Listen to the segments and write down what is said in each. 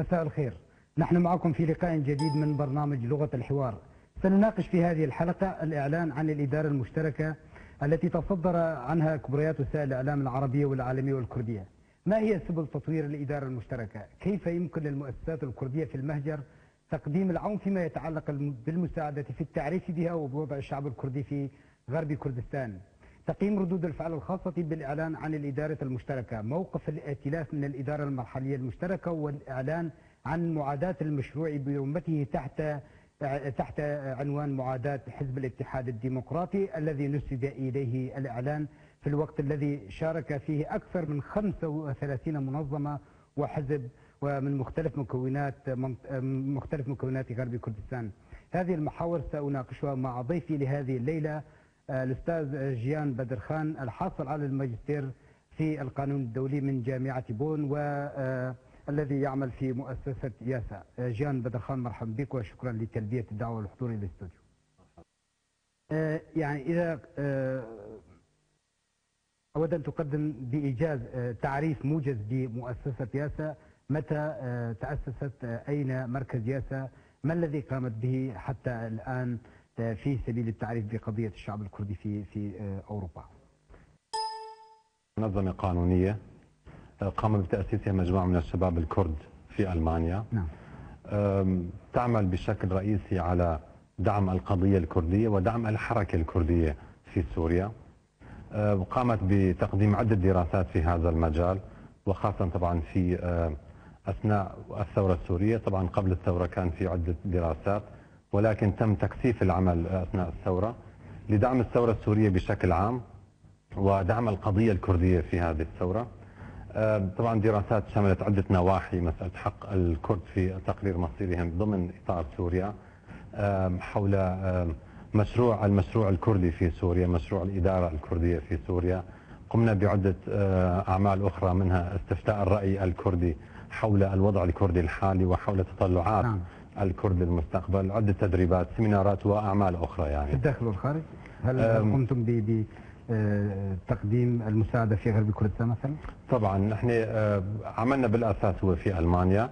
مساء الخير. نحن معكم في لقاء جديد من برنامج لغة الحوار. سنناقش في هذه الحلقة الإعلان عن الإدارة المشتركة التي تصدر عنها كبريات وسائل الإعلام العربية والعالمية والكردية. ما هي سبل تطوير الإدارة المشتركة؟ كيف يمكن للمؤسسات الكردية في المهجر تقديم العون فيما يتعلق بالمساعدة في التعريف بها وبوضع الشعب الكردي في غرب كردستان؟ تقييم ردود الفعل الخاصة بالإعلان عن الإدارة المشتركة، موقف الائتلاف من الإدارة المرحلية المشتركة والإعلان عن معاداة المشروع برمته تحت عنوان معاداة حزب الاتحاد الديمقراطي الذي نسب إليه الإعلان في الوقت الذي شارك فيه أكثر من 35 منظمة وحزب ومن مختلف مكونات غرب كردستان. هذه المحاور سأناقشها مع ضيفي لهذه الليلة الأستاذ جيان بدرخان الحاصل على الماجستير في القانون الدولي من جامعة بون والذي يعمل في مؤسسة ياسا. جيان بدرخان، مرحبا بك وشكرا لتلبية الدعوة والحضور إلى الاستوديو. يعني إذا أود أن تقدم بإيجاز تعريف موجز بمؤسسة ياسا، متى تأسست، أين مركز ياسا، ما الذي قامت به حتى الآن في سبيل التعريف بقضية الشعب الكردي في أوروبا؟ منظمة قانونية قام بتأسيسها مجموعة من الشباب الكرد في ألمانيا. نعم. تعمل بشكل رئيسي على دعم القضية الكردية ودعم الحركة الكردية في سوريا. قامت بتقديم عدة دراسات في هذا المجال، وخاصة طبعا في أثناء الثورة السورية. طبعا قبل الثورة كان في عدة دراسات، ولكن تم تكثيف العمل أثناء الثورة لدعم الثورة السورية بشكل عام ودعم القضية الكردية في هذه الثورة. طبعا دراسات شملت عدة نواحي، مسألة حق الكرد في تقرير مصيرهم ضمن إطار سوريا، حول المشروع الكردي في سوريا، مشروع الإدارة الكردية في سوريا. قمنا بعدة أعمال أخرى، منها استفتاء الرأي الكردي حول الوضع الكردي الحالي وحول تطلعات الكرد للمستقبل، عدة تدريبات، سيمينارات وأعمال أخرى يعني في الداخل والخارج. هل قمتم بتقديم المساعدة في غرب كردستان مثلا؟ طبعا نحن عملنا بالأساس هو في ألمانيا،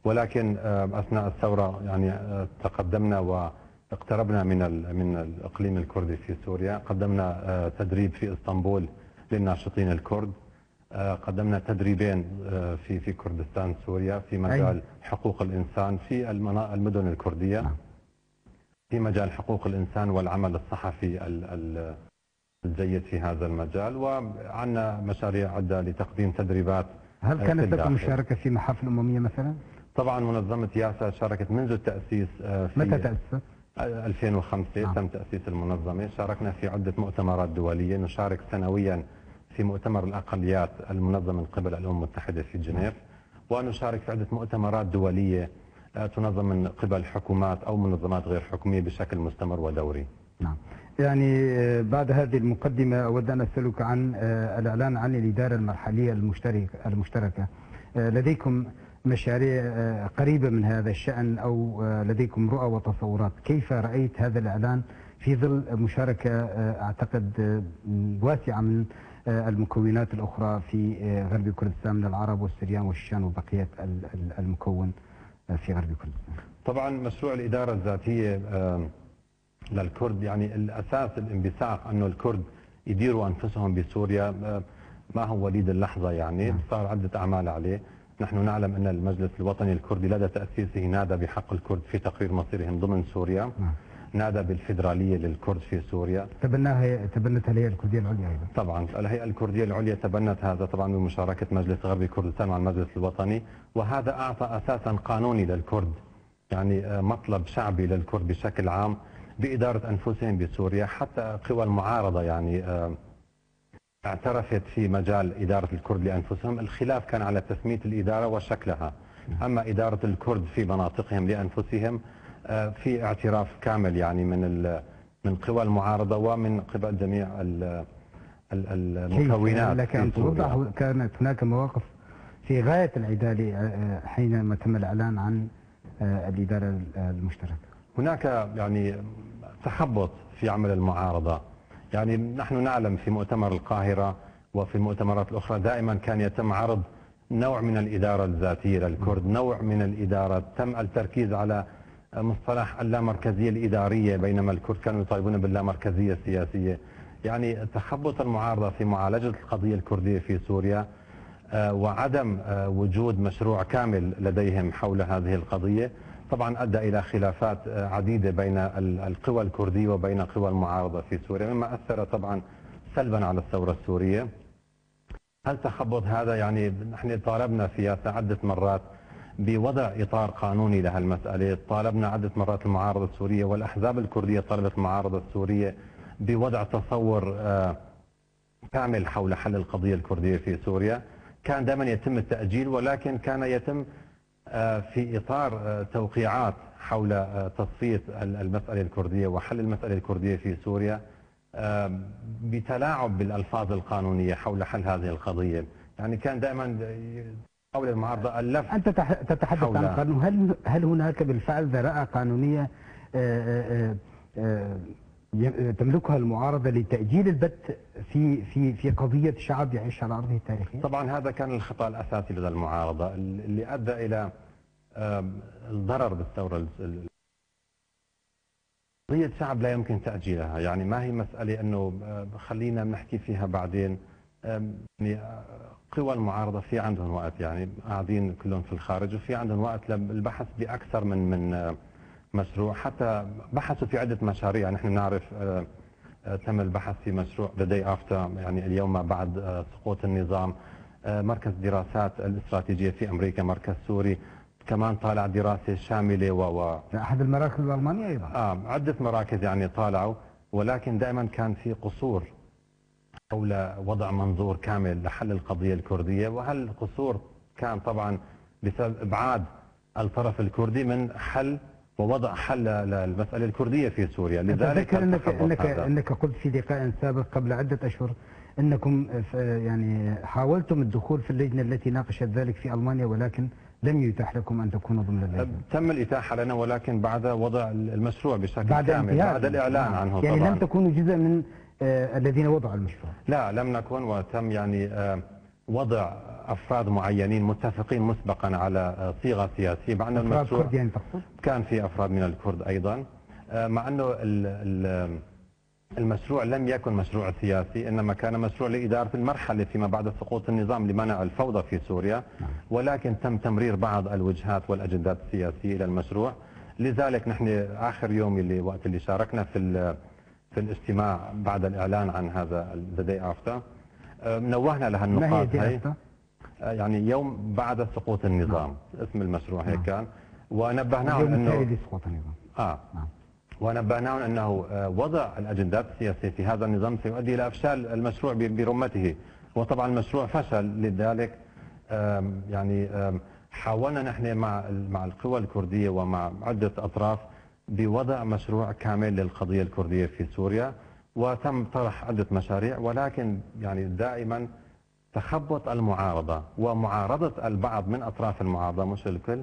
ولكن أثناء الثورة يعني تقدمنا واقتربنا من الإقليم الكردي في سوريا. قدمنا تدريب في اسطنبول للناشطين الكرد، قدمنا تدريبين في كردستان سوريا في مجال حقوق الإنسان في المدن الكردية، في مجال حقوق الإنسان والعمل الصحفي الجيد في هذا المجال، وعندنا مشاريع عدة لتقديم تدريبات. هل كانت لكم مشاركة في محافل أممية مثلا؟ طبعا منظمة ياسا شاركت منذ التأسيس. متى تأسست؟ 2005 تم تأسيس المنظمة. شاركنا في عدة مؤتمرات دولية، نشارك سنويا في مؤتمر الأقليات المنظم من قبل الأمم المتحدة في جنيف، ونشارك في عدة مؤتمرات دولية تنظم من قبل حكومات أو منظمات غير حكومية بشكل مستمر ودوري. نعم. يعني بعد هذه المقدمة أود أن أسألك عن الإعلان عن الإدارة المرحلية المشتركة. لديكم مشاريع قريبة من هذا الشأن أو لديكم رؤى وتصورات؟ كيف رأيت هذا الإعلان في ظل مشاركة أعتقد واسعة من المكونات الأخرى في غرب كردستان من العرب والسريان والشيشان وبقية المكون في غرب كردستان؟ طبعا مشروع الإدارة الذاتية للكرد، يعني الأساس الانبثاق أنه الكرد يديروا أنفسهم بسوريا ما هو وليد اللحظة، يعني صار عدة أعمال عليه. نحن نعلم أن المجلس الوطني الكردي لدى تأسيسه نادى بحق الكرد في تقرير مصيرهم ضمن سوريا، نادى بالفيدرالية للكرد في سوريا. تبنتها الهيئة الكردية العليا أيضا. طبعا الهيئة الكردية العليا تبنت هذا طبعا بمشاركة مجلس غربي كردستان مع المجلس الوطني، وهذا أعطى أساسا قانوني للكرد، يعني مطلب شعبي للكرد بشكل عام بإدارة أنفسهم بسوريا. حتى قوى المعارضة يعني اعترفت في مجال إدارة الكرد لأنفسهم. الخلاف كان على تسمية الإدارة وشكلها، أما إدارة الكرد في مناطقهم لأنفسهم في اعتراف كامل يعني من قوى المعارضة ومن قبل جميع المكونات. لك أن توضح، كانت هناك مواقف في غاية العدالة حينما تم الإعلان عن الإدارة المشتركة. هناك يعني تخبط في عمل المعارضة. يعني نحن نعلم في مؤتمر القاهرة وفي المؤتمرات الأخرى دائما كان يتم عرض نوع من الإدارة الذاتية للكرد، نوع من الإدارة تم التركيز على مصطلح اللامركزية الإدارية، بينما الكرد كانوا يطالبون باللامركزية السياسية. يعني تخبط المعارضة في معالجة القضية الكردية في سوريا وعدم وجود مشروع كامل لديهم حول هذه القضية طبعا أدى إلى خلافات عديدة بين القوى الكردية وبين قوى المعارضة في سوريا، مما أثر طبعا سلبا على الثورة السورية. هل تخبط هذا؟ يعني نحن طالبنا سياسة عدة مرات بوضع إطار قانوني لها المسألة، طالبنا عدة مرات المعارضة السورية والأحزاب الكردية طلبت المعارضة السورية بوضع تصور كامل حول حل القضية الكردية في سوريا. كان دائما يتم التأجيل، ولكن كان يتم في إطار توقيعات حول تصفية المسألة الكردية وحل المسألة الكردية في سوريا بتلاعب بالألفاظ القانونية حول حل هذه القضية. يعني كان دائما حول المعارضة اللف. أنت تتحدث عن قانون، هل هناك بالفعل ذرائع قانونية تملكها المعارضة لتأجيل البت في قضية شعب يعيش على أرضه التاريخية؟ طبعا هذا كان الخطأ الأساسي لدى المعارضة اللي أدى إلى الضرر بالثورة. قضية شعب لا يمكن تأجيلها، يعني ما هي مسألة أنه خلينا نحكي فيها بعدين. يعني قوى المعارضة في عندهم وقت، يعني قاعدين كلهم في الخارج وفي عندهم وقت للبحث بأكثر من مشروع، حتى بحثوا في عدة مشاريع. نحن نعرف تم البحث في مشروع The Day After، يعني اليوم ما بعد سقوط النظام، مركز دراسات الاستراتيجية في أمريكا، مركز سوري كمان طالع دراسة شاملة أحد المراكز الألمانية أيضا. عدة مراكز يعني طالعوا، ولكن دائما كان في قصور حول وضع منظور كامل لحل القضية الكردية، وهالقصور كان طبعا بسبب إبعاد الطرف الكردي من حل ووضع حل للمسألة الكردية في سوريا. لذلك أنك قلت في لقاء سابق قبل عدة أشهر أنكم يعني حاولتم الدخول في اللجنة التي ناقشت ذلك في ألمانيا، ولكن لم يتاح لكم أن تكونوا ضمن اللجنة. تم الإتاحة لنا، ولكن بعد وضع المشروع بشكل كامل، بعد الإعلان عنه. يعني طبعا لم تكونوا جزء من الذين وضعوا المشروع؟ لا، لم نكن، وتم يعني وضع أفراد معينين متفقين مسبقا على صيغة سياسية. مع أن المشروع يعني تقصد؟ كان في أفراد من الكرد أيضا، مع أنه المشروع لم يكن مشروع سياسي، إنما كان مشروع لإدارة المرحلة فيما بعد سقوط النظام لمنع الفوضى في سوريا، ولكن تم تمرير بعض الوجهات والأجندات السياسية إلى المشروع. لذلك نحن آخر يوم وقت اللي شاركنا في الاجتماع بعد الإعلان عن هذا The Day After، نوهنا لها النقاط هي، يعني يوم بعد سقوط النظام. اسم المشروع هيك كان، ونبهناهم انه سقوط النظام. ونبهناهم انه وضع الاجندات السياسيه في هذا النظام سيؤدي الى افشال المشروع برمته، وطبعا المشروع فشل. لذلك يعني حاولنا نحن مع القوى الكرديه ومع عده اطراف بوضع مشروع كامل للقضيه الكرديه في سوريا، وتم طرح عده مشاريع، ولكن يعني دائما تخبط المعارضة ومعارضة البعض من أطراف المعارضة مش الكل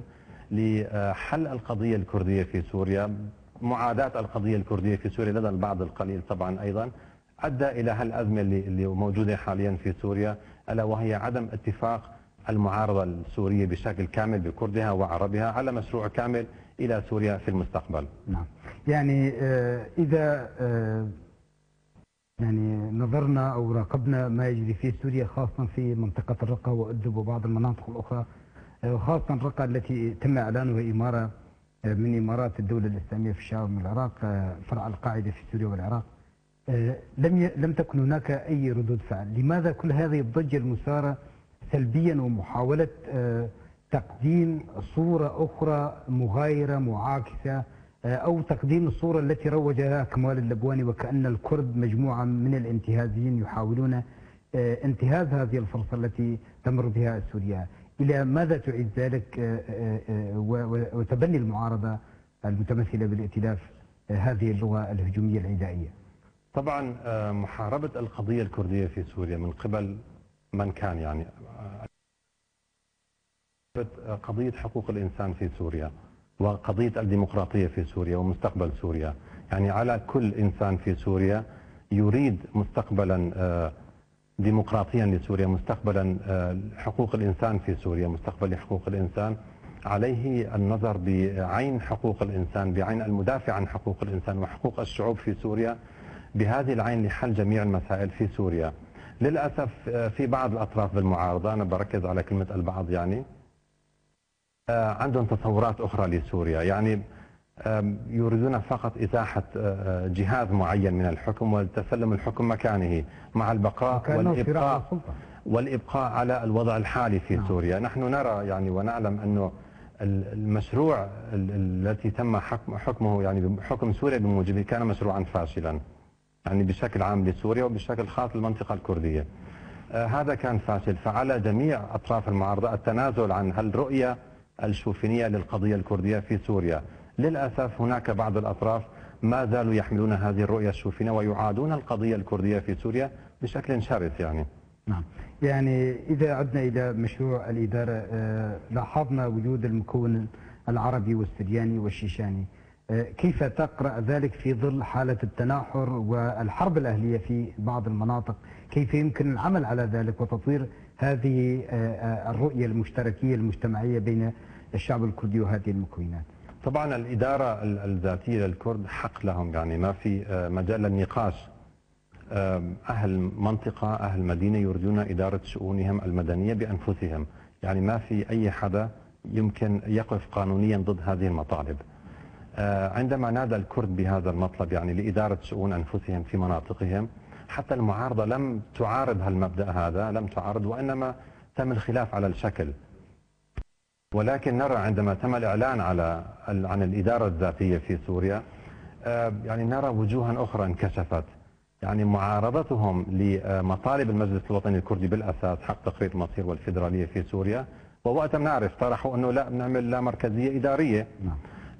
لحل القضية الكردية في سوريا، معاداة القضية الكردية في سوريا لدى البعض القليل طبعا أيضا، أدى إلى هالأزمة اللي موجودة حاليا في سوريا، ألا وهي عدم اتفاق المعارضة السورية بشكل كامل بكردها وعربها على مشروع كامل إلى سوريا في المستقبل. نعم. يعني إذا يعني نظرنا أو راقبنا ما يجري في سوريا، خاصة في منطقة الرقة وإدلب وبعض المناطق الأخرى، وخاصة الرقة التي تم إعلانها إمارة من إمارات الدولة الإسلامية في الشام والعراق، فرع القاعدة في سوريا والعراق، لم تكن هناك أي ردود فعل. لماذا كل هذه الضجة المثارة سلبيا ومحاولة تقديم صورة أخرى مغايرة معاكسة، أو تقديم الصورة التي روجها كمال اللبواني وكأن الكرد مجموعة من الانتهازيين يحاولون انتهاز هذه الفرصة التي تمر بها سوريا؟ إلى ماذا تعيد ذلك وتبني المعارضة المتمثلة بالائتلاف هذه اللغة الهجومية العدائية؟ طبعا محاربة القضية الكردية في سوريا من قبل من كان يعني قضية حقوق الإنسان في سوريا وقضية الديمقراطية في سوريا ومستقبل سوريا، يعني على كل إنسان في سوريا يريد مستقبلا ديمقراطيا لسوريا، مستقبلا حقوق الإنسان في سوريا، مستقبل حقوق الإنسان، عليه النظر بعين حقوق الإنسان، بعين المدافع عن حقوق الإنسان وحقوق الشعوب في سوريا، بهذه العين لحل جميع المسائل في سوريا. للأسف في بعض الأطراف بالمعارضة، أنا بركز على كلمة البعض، يعني عندهم تصورات أخرى لسوريا، يعني يريدون فقط إزاحة جهاز معين من الحكم وتسلم الحكم مكانه مع البقاء والإبقاء على الوضع الحالي في سوريا. نحن نرى يعني ونعلم أنه المشروع الذي تم حكمه، يعني حكم سوريا بموجبه، كان مشروعا فاشلا، يعني بشكل عام لسوريا وبشكل خاص للمنطقة الكردية. هذا كان فاشل، فعلى جميع أطراف المعارضة التنازل عن الرؤية الشوفينية للقضية الكردية في سوريا. للأسف هناك بعض الأطراف ما زالوا يحملون هذه الرؤية الشوفينية ويعادون القضية الكردية في سوريا بشكل شرس يعني. نعم، يعني إذا عدنا إلى مشروع الإدارة، لاحظنا وجود المكون العربي والسرياني والشيشاني، كيف تقرأ ذلك في ظل حالة التناحر والحرب الأهلية في بعض المناطق؟ كيف يمكن العمل على ذلك وتطوير هذه الرؤية المشتركية المجتمعية بين الشعب الكردي وهذه المكونات؟ طبعا الإدارة الذاتية للكرد حق لهم، يعني ما في مجال للنقاش. أهل منطقة، أهل مدينة يريدون إدارة شؤونهم المدنية بأنفسهم، يعني ما في أي حدا يمكن يقف قانونيا ضد هذه المطالب. عندما نادى الكرد بهذا المطلب، يعني لإدارة شؤون أنفسهم في مناطقهم، حتى المعارضة لم تعارض هالمبدأ هذا، لم تعارض، وإنما تم الخلاف على الشكل. ولكن نرى عندما تم الإعلان عن الإدارة الذاتية في سوريا، يعني نرى وجوها أخرى انكشفت، يعني معارضتهم لمطالب المجلس الوطني الكردي بالأساس حق تقرير المصير والفيدرالية في سوريا، ووقتها بنعرف طرحوا أنه لا بنعمل لا مركزية إدارية.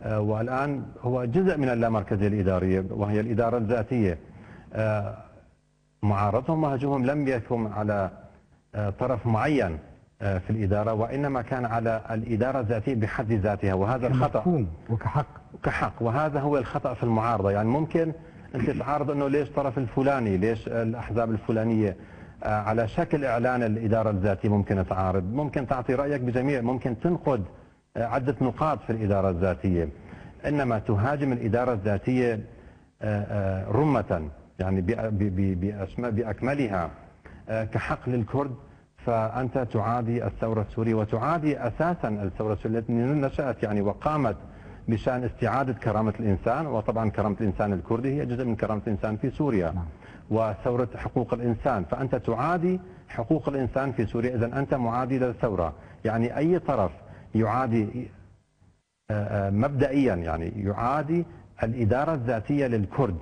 والآن هو جزء من اللامركزية الإدارية وهي الإدارة الذاتية. معارضتهم وهجومهم لم يكن على طرف معين في الإدارة، وإنما كان على الإدارة الذاتية بحد ذاتها، وهذا الخطأ كحق، وهذا هو الخطأ في المعارضة. يعني ممكن أنت تعارض أنه ليش الطرف الفلاني، ليش الأحزاب الفلانية، على شكل إعلان الإدارة الذاتية ممكن تعارض، ممكن تعطي رأيك بجميع، ممكن تنقد عدة نقاط في الإدارة الذاتية، إنما تهاجم الإدارة الذاتية رمة، يعني بأكملها كحق للكرد، فأنت تعادي الثورة السورية وتعادي أساسا الثورة السورية التي نشأت يعني وقامت بشأن استعادة كرامة الإنسان، وطبعا كرامة الإنسان الكردي هي جزء من كرامة الإنسان في سوريا، وثورة حقوق الإنسان، فأنت تعادي حقوق الإنسان في سوريا، إذا أنت معادي للثورة. يعني أي طرف يعادي مبدئيا، يعني يعادي الإدارة الذاتية للكرد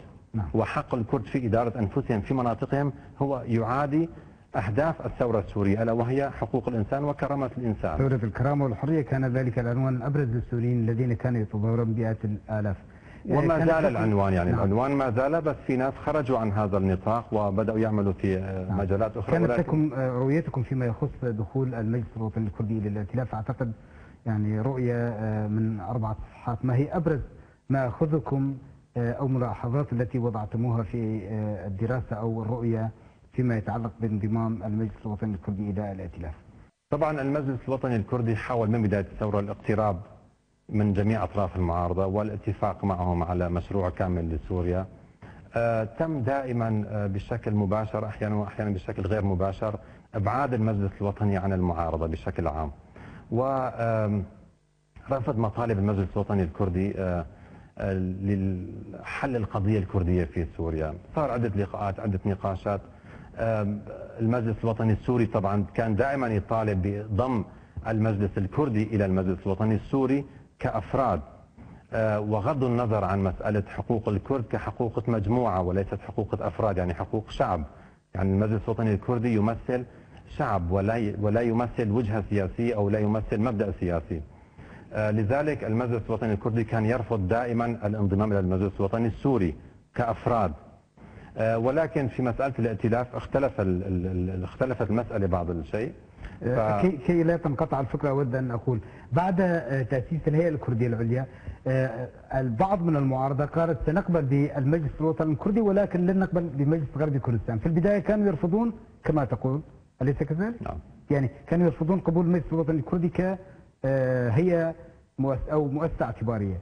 وحق الكرد في إدارة أنفسهم في مناطقهم، هو يعادي أهداف الثورة السورية، ألا وهي حقوق الإنسان وكرامة الإنسان. ثورة الكرامة والحرية كان ذلك العنوان الأبرز للسوريين الذين كانوا يتظاهرون مئات الآلاف. وما زال العنوان، يعني العنوان ما زال، بس في ناس خرجوا عن هذا النطاق وبدأوا يعملوا في مجالات أخرى. كانت لكم رؤيتكم فيما يخص دخول المجلس الوطني الكردي إلى الائتلاف، أعتقد يعني رؤية من 4 صفحات، ما هي أبرز ما أخذكم أو ملاحظات التي وضعتموها في الدراسة أو الرؤية فيما يتعلق بانضمام المجلس الوطني الكردي إلى الائتلاف؟ طبعا المجلس الوطني الكردي حاول من بداية الثورة الاقتراب من جميع أطراف المعارضة والاتفاق معهم على مشروع كامل لسوريا. تم دائما بشكل مباشر أحيانا وأحيانا بشكل غير مباشر إبعاد المجلس الوطني عن المعارضة بشكل عام، ورفض مطالب المجلس الوطني الكردي لحل القضية الكردية في سوريا. صار عدة لقاءات، عدة نقاشات. المجلس الوطني السوري طبعا كان دائما يطالب بضم المجلس الكردي إلى المجلس الوطني السوري كأفراد، وغض النظر عن مسألة حقوق الكرد كحقوق مجموعة وليست حقوق أفراد، يعني حقوق شعب. يعني المجلس الوطني الكردي يمثل شعب ولا يمثل وجهة سياسية أو لا يمثل مبدأ سياسي. لذلك المجلس الوطني الكردي كان يرفض دائما الانضمام إلى المجلس الوطني السوري كأفراد. ولكن في مسألة الائتلاف اختلفت المسألة بعض الشيء، كي لا تنقطع الفكرة أود أن أقول بعد تأسيس الهيئة الكردية العليا البعض من المعارضة قالت سنقبل بالمجلس الوطني الكردي ولكن لن نقبل بمجلس غربي كردستان. في البداية كانوا يرفضون كما تقول، أليس كذلك؟ نعم. يعني كانوا يرفضون قبول المجلس الوطني الكردي كهيئة أو مؤسسة اعتبارية.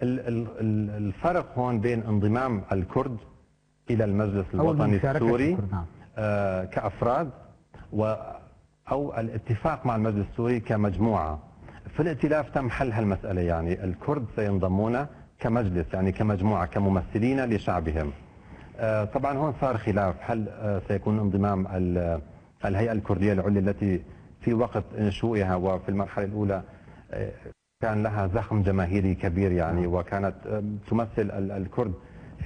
الفرق هون بين انضمام الكرد إلى المجلس الوطني السوري كأفراد أو الاتفاق مع المجلس السوري كمجموعة. في الائتلاف تم حل هالمسألة، يعني الكرد سينضمون كمجلس، يعني كمجموعة كممثلين لشعبهم. طبعا هون صار خلاف، هل سيكون انضمام الهيئة الكردية العليا التي في وقت نشوئها وفي المرحلة الأولى كان لها زخم جماهيري كبير يعني، وكانت تمثل الكرد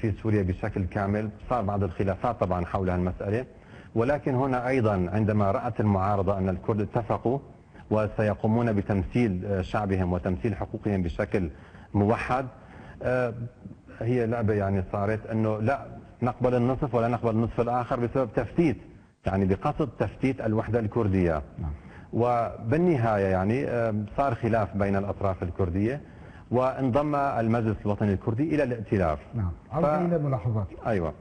في سوريا بشكل كامل. صار بعض الخلافات طبعا حول هالمسألة، ولكن هنا أيضا عندما رأت المعارضة أن الكرد اتفقوا وسيقومون بتمثيل شعبهم وتمثيل حقوقهم بشكل موحد، هي لعبة يعني صارت أنه لا نقبل النصف ولا نقبل النصف الآخر بسبب تفتيت، يعني بقصد تفتيت الوحدة الكردية. وبالنهاية يعني صار خلاف بين الأطراف الكردية وانضم المجلس الوطني الكردي إلى الائتلاف. نعم. إلى ملاحظات. أيوة.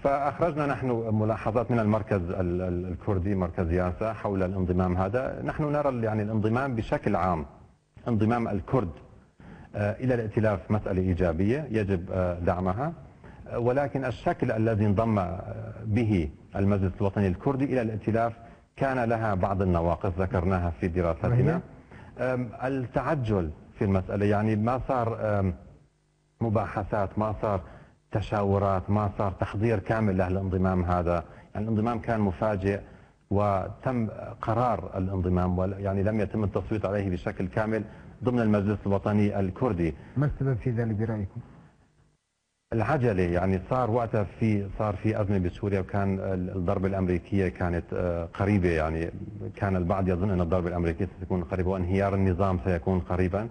فأخرجنا نحن ملاحظات من المركز الكردي مركز ياسا حول الانضمام هذا. نحن نرى يعني الانضمام بشكل عام، انضمام الكرد إلى الائتلاف مسألة إيجابية يجب دعمها، ولكن الشكل الذي انضم به المجلس الوطني الكردي إلى الائتلاف كان لها بعض النواقص ذكرناها في دراستنا. التعجل في المسألة، يعني ما صار مباحثات، ما صار تشاورات، ما صار تحضير كامل للانضمام هذا. يعني الانضمام كان مفاجئ وتم قرار الانضمام، يعني لم يتم التصويت عليه بشكل كامل ضمن المجلس الوطني الكردي. ما السبب في ذلك برأيكم؟ العجلة، يعني صار وقتها صار في أزمة بسوريا، وكان الضربة الأمريكية كانت قريبة، يعني كان البعض يظن أن الضربة الأمريكية ستكون قريبة وانهيار النظام سيكون قريبا.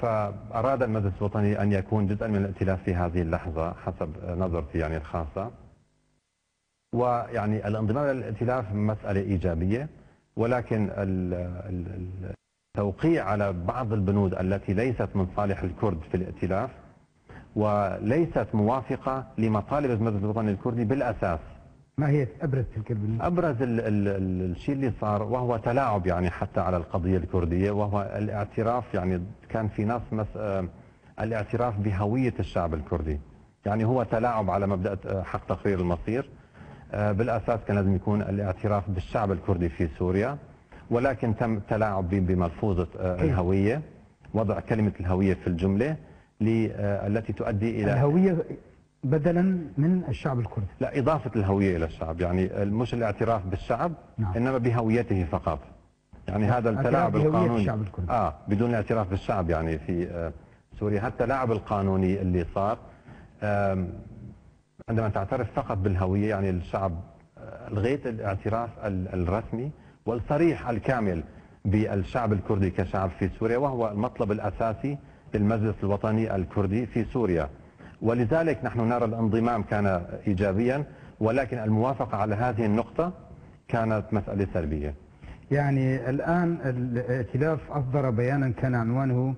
فأراد المجلس الوطني أن يكون جزءا من الائتلاف في هذه اللحظة حسب نظرتي يعني الخاصة. ويعني الانضمام إلى الائتلاف مسألة إيجابية، ولكن التوقيع على بعض البنود التي ليست من صالح الكرد في الائتلاف وليست موافقة لمطالب المجلس الوطني الكردي بالأساس. ما هي أبرز تلك البنود؟ أبرز الشيء اللي صار وهو تلاعب يعني حتى على القضية الكردية، وهو الاعتراف. يعني كان في نص الاعتراف بهوية الشعب الكردي، يعني هو تلاعب على مبدأ حق تقرير المصير. بالأساس كان لازم يكون الاعتراف بالشعب الكردي في سوريا، ولكن تم التلاعب بملفوظة الهوية، وضع كلمة الهوية في الجملة التي تؤدي إلى الهوية بدلا من الشعب الكردي. لا، إضافة الهوية إلى الشعب، يعني مش الاعتراف بالشعب. نعم. إنما بهويته فقط. يعني هذا التلاعب القانوني بدون الاعتراف بالشعب يعني في سوريا. هذا التلاعب القانوني اللي صار عندما تعترف فقط بالهوية، يعني الشعب لغيت الاعتراف الرسمي والصريح الكامل بالشعب الكردي كشعب في سوريا، وهو المطلب الأساسي للمجلس الوطني الكردي في سوريا. ولذلك نحن نرى الانضمام كان إيجابيا، ولكن الموافقة على هذه النقطة كانت مسألة سلبية. يعني الآن الائتلاف أصدر بيانا كان عنوانه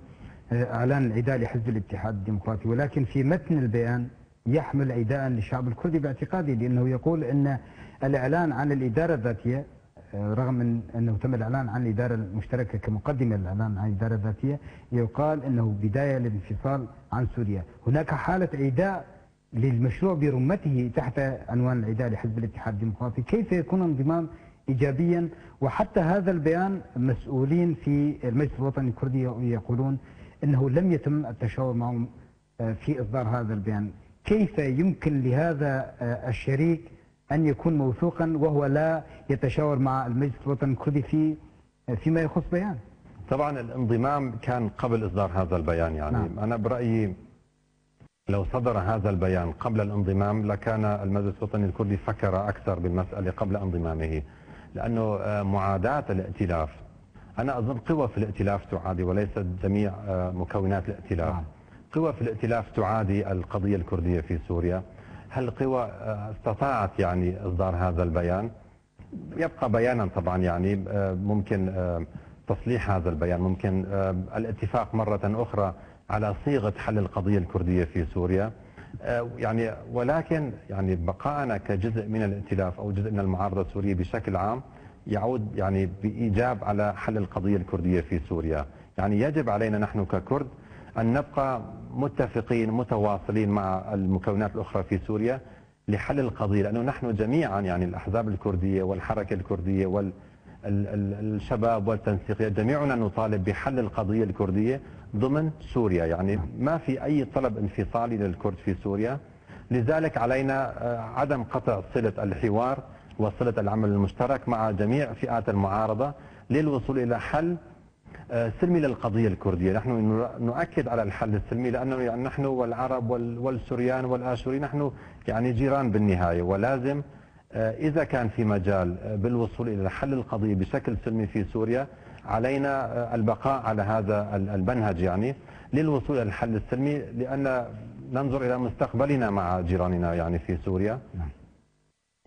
إعلان العداء لحزب الاتحاد الديمقراطي، ولكن في متن البيان يحمل عداء للشعب الكردي باعتقادي، لأنه يقول أن الإعلان عن الإدارة الذاتية، رغم من أنه تم الإعلان عن الإدارة المشتركة كمقدمة للإعلان عن الإدارة الذاتية، يقال أنه بداية للانفصال عن سوريا. هناك حالة عداء للمشروع برمته تحت عنوان العداء لحزب الاتحاد الديمقراطي. كيف يكون انضمام إيجابيا؟ وحتى هذا البيان مسؤولين في المجلس الوطني الكردي يقولون أنه لم يتم التشاور معهم في إصدار هذا البيان. كيف يمكن لهذا الشريك أن يكون موثوقا وهو لا يتشاور مع المجلس الوطني الكردي فيما يخص بيان؟ طبعا الانضمام كان قبل إصدار هذا البيان، يعني نعم. أنا برأيي لو صدر هذا البيان قبل الانضمام لكان المجلس الوطني الكردي فكر أكثر بالمسألة قبل انضمامه، لأنه معاداة الائتلاف، أنا أظن قوى في الائتلاف تعادي وليست جميع مكونات الائتلاف. نعم. قوى في الائتلاف تعادي القضية الكردية في سوريا. هل قوى استطاعت يعني إصدار هذا البيان؟ يبقى بيانا طبعا، يعني ممكن تصليح هذا البيان، ممكن الاتفاق مرة أخرى على صيغة حل القضية الكردية في سوريا، يعني ولكن يعني بقاءنا كجزء من الائتلاف أو جزء من المعارضة السورية بشكل عام يعود يعني بإيجاب على حل القضية الكردية في سوريا. يعني يجب علينا نحن ككرد أن نبقى متفقين متواصلين مع المكونات الأخرى في سوريا لحل القضية، لأنه نحن جميعا يعني الأحزاب الكردية والحركة الكردية والشباب والتنسيقية جميعنا نطالب بحل القضية الكردية ضمن سوريا، يعني ما في أي طلب انفصالي للكرد في سوريا. لذلك علينا عدم قطع صلة الحوار وصلة العمل المشترك مع جميع فئات المعارضة للوصول إلى حل سلمي للقضية الكردية. نحن نؤكد على الحل السلمي لأنه يعني نحن والعرب والسوريان والآشوري نحن يعني جيران بالنهاية، ولازم إذا كان في مجال بالوصول إلى حل القضية بشكل سلمي في سوريا علينا البقاء على هذا المنهج يعني للوصول إلى الحل السلمي، لأن ننظر إلى مستقبلنا مع جيراننا يعني في سوريا.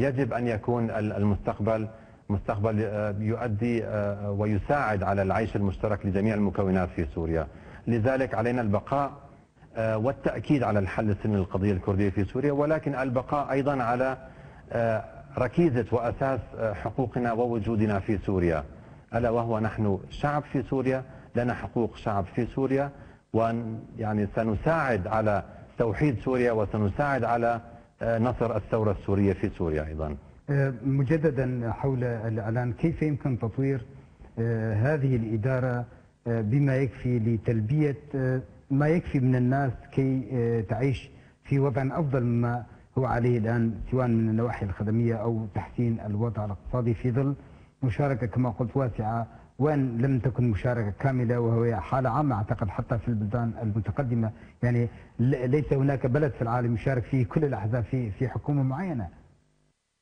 يجب أن يكون المستقبل مستقبل يؤدي ويساعد على العيش المشترك لجميع المكونات في سوريا. لذلك علينا البقاء والتأكيد على الحل السلمي للقضية الكردية في سوريا، ولكن البقاء أيضا على ركيزة وأساس حقوقنا ووجودنا في سوريا، ألا وهو نحن شعب في سوريا، لنا حقوق شعب في سوريا، ويعني سنساعد على توحيد سوريا وسنساعد على نصر الثورة السورية في سوريا أيضا. مجددا حول الإعلان، كيف يمكن تطوير هذه الإدارة بما يكفي لتلبية ما يكفي من الناس كي تعيش في وضع أفضل مما هو عليه الآن، سواء من النواحي الخدمية أو تحسين الوضع الاقتصادي في ظل مشاركة كما قلت واسعة، وان لم تكن مشاركة كاملة وهو حالة عامة أعتقد حتى في البلدان المتقدمة، يعني ليس هناك بلد في العالم يشارك فيه كل الأحزاب في حكومة معينة.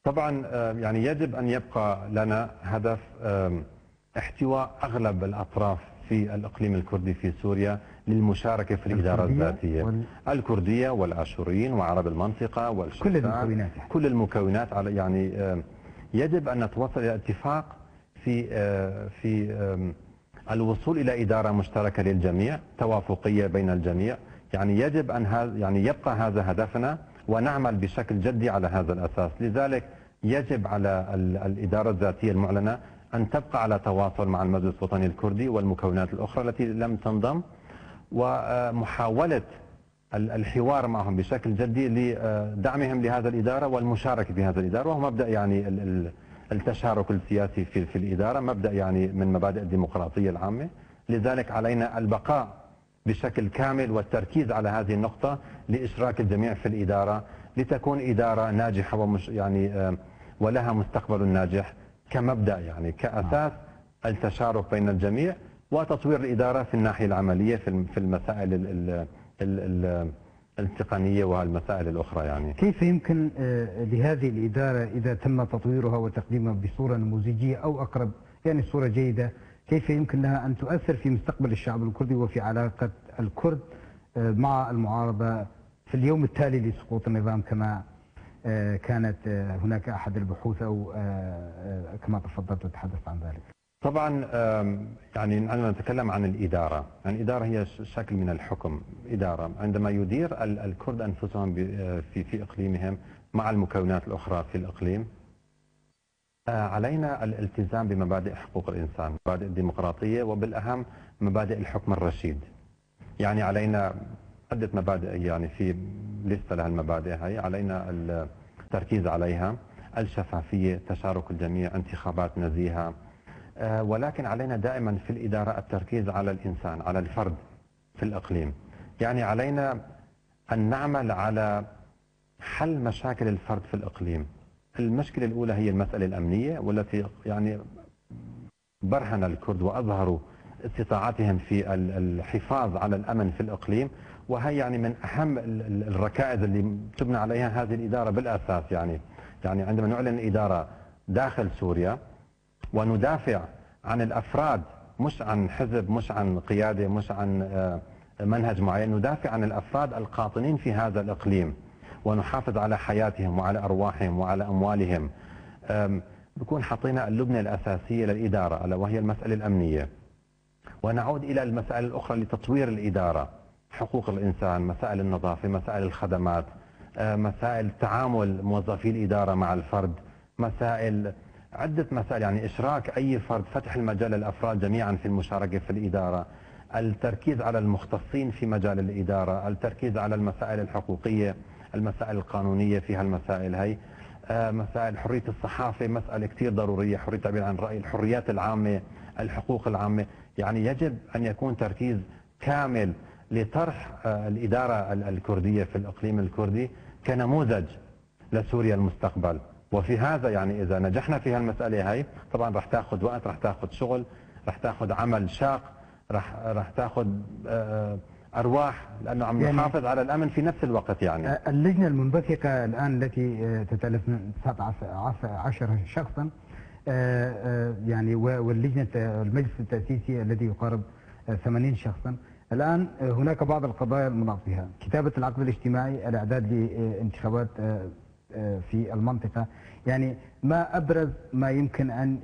طبعا يعني يجب أن يبقى لنا هدف احتواء أغلب الأطراف في الإقليم الكردي في سوريا للمشاركة في الإدارة الذاتية الكردية والآشوريين وعرب المنطقة والشيشان، كل المكونات على يعني يجب أن نتوصل إلى اتفاق في الوصول إلى إدارة مشتركة للجميع توافقية بين الجميع. يعني يجب أن يعني يبقى هذا هدفنا ونعمل بشكل جدي على هذا الأساس. لذلك يجب على الإدارة الذاتية المعلنة أن تبقى على تواصل مع المجلس الوطني الكردي والمكونات الأخرى التي لم تنضم، ومحاولة الحوار معهم بشكل جدي لدعمهم لهذا الإدارة والمشاركة في هذا الإدارة، وهو مبدأ يعني التشارك السياسي في الإدارة، مبدأ يعني من مبادئ الديمقراطية العامة. لذلك علينا البقاء بشكل كامل والتركيز على هذه النقطة لإشراك الجميع في الإدارة لتكون إدارة ناجحة يعني ولها مستقبل ناجح كمبدأ، يعني كأساس التشارك بين الجميع وتطوير الإدارة في الناحية العملية في المسائل التقنية والمسائل الأخرى. يعني كيف يمكن لهذه الإدارة إذا تم تطويرها وتقديمها بصورة نموذجية أو أقرب يعني صورة جيدة، كيف يمكن لها أن تؤثر في مستقبل الشعب الكردي وفي علاقة الكرد مع المعارضة في اليوم التالي لسقوط النظام، كما كانت هناك أحد البحوث أو كما تفضلت وتحدثت عن ذلك؟ طبعا يعني عندما نتكلم عن الإدارة، يعني الإدارة هي شكل من الحكم. إدارة عندما يدير الكرد أنفسهم في إقليمهم مع المكونات الأخرى في الإقليم، علينا الالتزام بمبادئ حقوق الإنسان، مبادئ الديمقراطية، وبالأهم مبادئ الحكم الرشيد. يعني علينا عدة مبادئ، يعني في لستة لها المبادئ هي علينا التركيز عليها: الشفافية، تشارك الجميع، انتخابات نزيهة، ولكن علينا دائما في الإدارة التركيز على الإنسان، على الفرد في الإقليم. يعني علينا أن نعمل على حل مشاكل الفرد في الإقليم. المشكلة الأولى هي المسألة الأمنية، والتي يعني برهن الكرد وأظهروا استطاعتهم في الحفاظ على الأمن في الإقليم، وهي يعني من أهم الركائز اللي تبنى عليها هذه الإدارة بالأساس. يعني عندما نعلن إدارة داخل سوريا وندافع عن الأفراد، مش عن حزب، مش عن قيادة، مش عن منهج معين، ندافع عن الأفراد القاطنين في هذا الإقليم ونحافظ على حياتهم وعلى أرواحهم وعلى أموالهم. بكون حطينا اللبنة الأساسية للإدارة ألا وهي المسألة الأمنية، ونعود إلى المسائل الأخرى لتطوير الإدارة، حقوق الإنسان، مسائل النظافة، مسائل الخدمات، مسائل تعامل موظفي الإدارة مع الفرد، مسائل عدة مسائل، يعني إشراك أي فرد، فتح المجال للأفراد جميعا في المشاركة في الإدارة، التركيز على المختصين في مجال الإدارة، التركيز على المسائل الحقوقية، المسائل القانونية في هالمسائل هي، مسائل حرية الصحافة مسألة كثير ضرورية، حرية التعبير عن الرأي، الحريات العامة، الحقوق العامة، يعني يجب أن يكون تركيز كامل لطرح الإدارة الكردية في الإقليم الكردي كنموذج لسوريا المستقبل. وفي هذا يعني إذا نجحنا في هالمسألة هي طبعا رح تاخذ وقت، رح تاخذ شغل، رح تاخذ عمل شاق، رح تاخذ أرواح، لأنه عم نحافظ على الأمن في نفس الوقت. يعني اللجنة المنبثقة الآن التي تتألف من 19 شخصا يعني واللجنة المجلس التأسيسي الذي يقارب 80 شخصا، الآن هناك بعض القضايا المناط بها: كتابة العقد الاجتماعي، الإعداد لانتخابات في المنطقة. يعني ما أبرز ما يمكن أن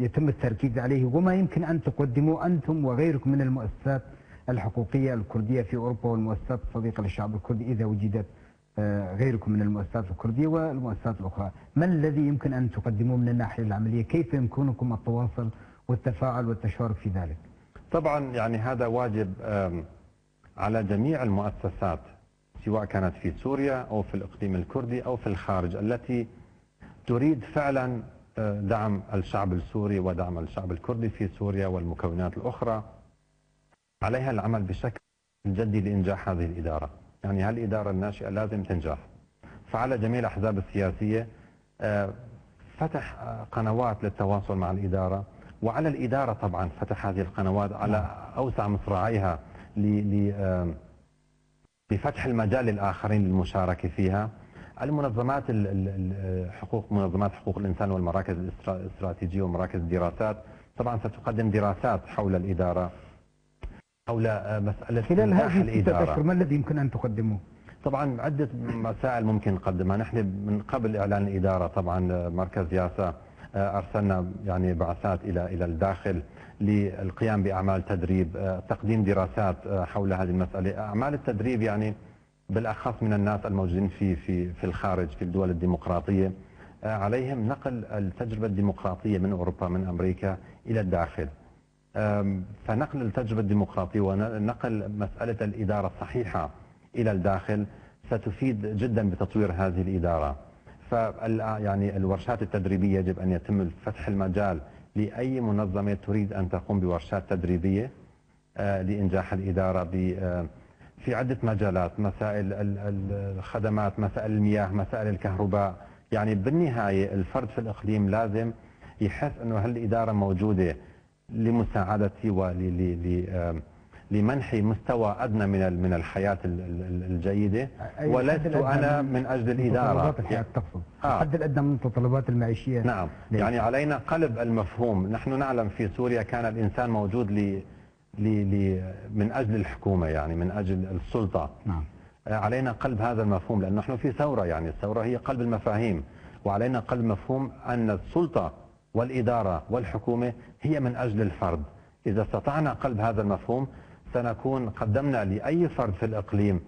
يتم التركيز عليه وما يمكن أن تقدموه أنتم وغيركم من المؤسسات الحقوقية الكردية في أوروبا والمؤسسات الصديقة للشعب الكردي إذا وجدت غيركم من المؤسسات الكردية والمؤسسات الأخرى؟ ما الذي يمكن أن تقدموه من الناحية العملية؟ كيف يمكنكم التواصل والتفاعل والتشارك في ذلك؟ طبعا يعني هذا واجب على جميع المؤسسات سواء كانت في سوريا أو في الإقليم الكردي أو في الخارج التي تريد فعلا دعم الشعب السوري ودعم الشعب الكردي في سوريا والمكونات الأخرى. عليها العمل بشكل جدي لإنجاح هذه الإدارة، يعني هالإدارة الناشئة لازم تنجح. فعلى جميع الأحزاب السياسية فتح قنوات للتواصل مع الإدارة، وعلى الإدارة طبعا فتح هذه القنوات على أوسع مصراعيها لفتح المجال للآخرين للمشاركة فيها. المنظمات منظمات حقوق الإنسان والمراكز الاستراتيجية ومراكز الدراسات طبعا ستقدم دراسات حول الإدارة، حول مسألة خلال هذه الإدارة. ما الذي يمكن أن تقدموه؟ طبعا عدة مسائل ممكن نقدمها. نحن من قبل إعلان الإدارة طبعا مركز ياسا أرسلنا يعني بعثات إلى الداخل للقيام بأعمال تدريب، تقديم دراسات حول هذه المسألة. أعمال التدريب يعني بالأخص من الناس الموجودين في الخارج في الدول الديمقراطية، عليهم نقل التجربة الديمقراطية من أوروبا من أمريكا إلى الداخل. فنقل التجربة الديمقراطية ونقل مسألة الإدارة الصحيحة إلى الداخل ستفيد جدا بتطوير هذه الإدارة. يعني الورشات التدريبية يجب أن يتم فتح المجال لأي منظمة تريد أن تقوم بورشات تدريبية لإنجاح الإدارة في عدة مجالات، مسائل الخدمات، مسائل المياه، مسائل الكهرباء. يعني بالنهاية الفرد في الإقليم لازم يحس أنه هالإدارة موجودة لمساعدتي لمنحي مستوى أدنى من الحياة الجيدة، ولست أنا من أجل الإدارة. متطلبات الحياة تقصد الحد الأدنى من المتطلبات المعيشية. نعم، يعني علينا قلب المفهوم. نحن نعلم في سوريا كان الإنسان موجود من أجل الحكومة، يعني من أجل السلطة. نعم. علينا قلب هذا المفهوم، لأن نحن في ثورة، يعني الثورة هي قلب المفاهيم، وعلينا قلب مفهوم أن السلطة والإدارة والحكومة هي من أجل الفرد. إذا استطعنا قلب هذا المفهوم سنكون قدمنا لأي فرد في الإقليم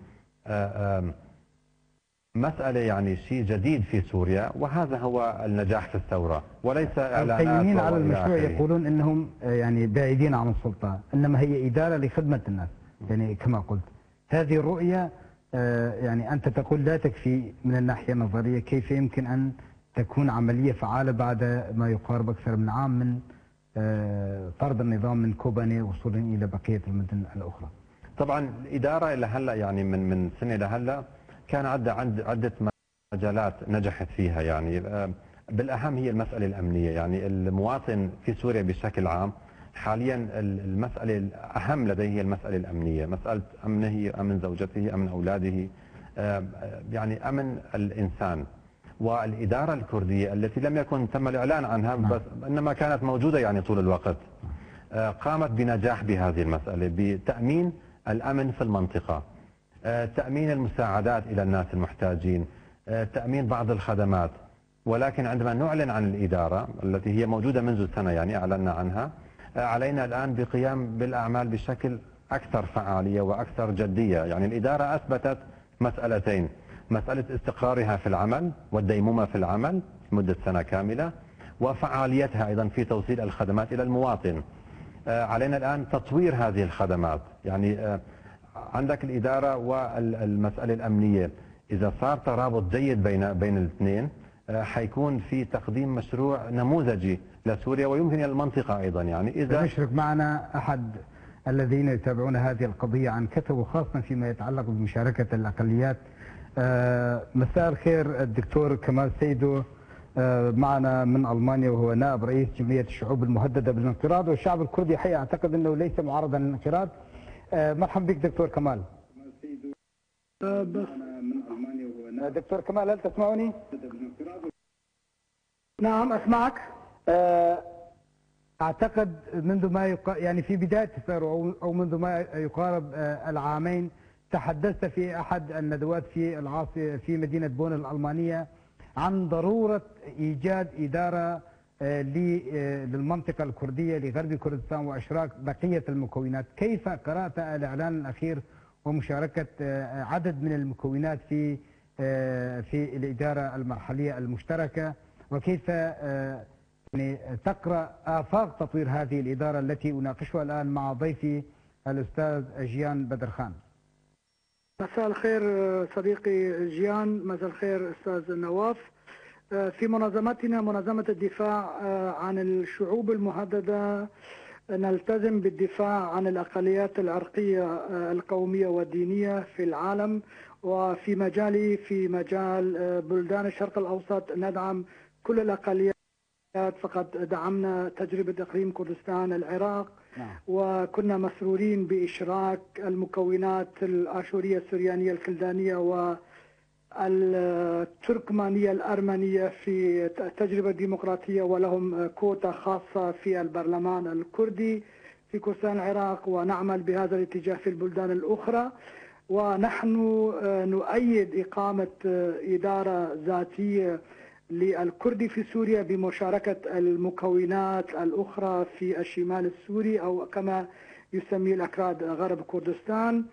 مسألة، يعني شيء جديد في سوريا، وهذا هو النجاح في الثورة وليس إعلانات. القيمين على المشروع يقولون إنهم يعني بعيدين عن السلطة، إنما هي إدارة لخدمة الناس. يعني كما قلت هذه الرؤية يعني أنت تقول لا تكفي من الناحية النظرية، كيف يمكن أن تكون عملية فعالة بعد ما يقارب أكثر من عام من طرد النظام من كوباني وصولا إلى بقية المدن الأخرى؟ طبعا الإدارة إلى هلا يعني من سنة لهلا كان عدة مجالات نجحت فيها. يعني بالأهم هي المسألة الأمنية. يعني المواطن في سوريا بشكل عام حاليا المسألة الأهم لديه هي المسألة الأمنية، مسألة أمنه، أمن زوجته، أمن أولاده، يعني أمن الإنسان. والإدارة الكردية التي لم يكن تم الإعلان عنها بس إنما كانت موجودة يعني طول الوقت، قامت بنجاح بهذه المسألة بتأمين الأمن في المنطقة، تأمين المساعدات إلى الناس المحتاجين، تأمين بعض الخدمات. ولكن عندما نعلن عن الإدارة التي هي موجودة منذ سنة، يعني أعلنا عنها، علينا الآن بقيام بالأعمال بشكل أكثر فعالية وأكثر جدية. يعني الإدارة أثبتت مسألتين: مسألة استقرارها في العمل والديمومة في العمل مدة سنة كاملة، وفعاليتها أيضا في توصيل الخدمات إلى المواطن. علينا الآن تطوير هذه الخدمات. يعني عندك الإدارة والمسألة الأمنية، إذا صار ترابط جيد بين الاثنين حيكون في تقديم مشروع نموذجي لسوريا ويمكن المنطقة أيضا. يعني إذا نشرك معنا أحد الذين يتابعون هذه القضية عن كثب، وخاصة فيما يتعلق بمشاركة الأقليات. مساء الخير الدكتور كمال سيدو، معنا من ألمانيا، وهو نائب رئيس جمعية الشعوب المهددة بالانقراض، والشعب الكردي حقيقة أعتقد أنه ليس معارضا للانقراض. مرحبا بك دكتور كمال. دكتور كمال، هل تسمعني؟ نعم أسمعك. أعتقد منذ ما يعني في بداية الثورة أو منذ ما يقارب العامين تحدثت في أحد الندوات في مدينة بون الألمانية عن ضرورة إيجاد إدارة للمنطقة الكردية لغرب كردستان وإشراك بقية المكونات. كيف قرأت الإعلان الأخير ومشاركة عدد من المكونات في الإدارة المرحلية المشتركة، وكيف يعني تقرأ آفاق تطوير هذه الإدارة التي أناقشها الآن مع ضيفي الأستاذ جيان بدرخان؟ مساء الخير صديقي جيان، مساء الخير أستاذ نواف. في منظمتنا منظمة الدفاع عن الشعوب المهددة نلتزم بالدفاع عن الأقليات العرقية القومية والدينية في العالم، وفي مجالي في مجال بلدان الشرق الأوسط ندعم كل الأقليات. فقد دعمنا تجربة إقليم كردستان العراق، وكنا مسرورين بإشراك المكونات الآشورية السريانية الكلدانية والتركمانية الأرمنية في تجربة ديمقراطية، ولهم كوتا خاصة في البرلمان الكردي في كردستان العراق، ونعمل بهذا الاتجاه في البلدان الأخرى. ونحن نؤيد إقامة إدارة ذاتية للكردي في سوريا بمشاركة المكونات الأخرى في الشمال السوري، أو كما يسميه الأكراد غرب كردستان.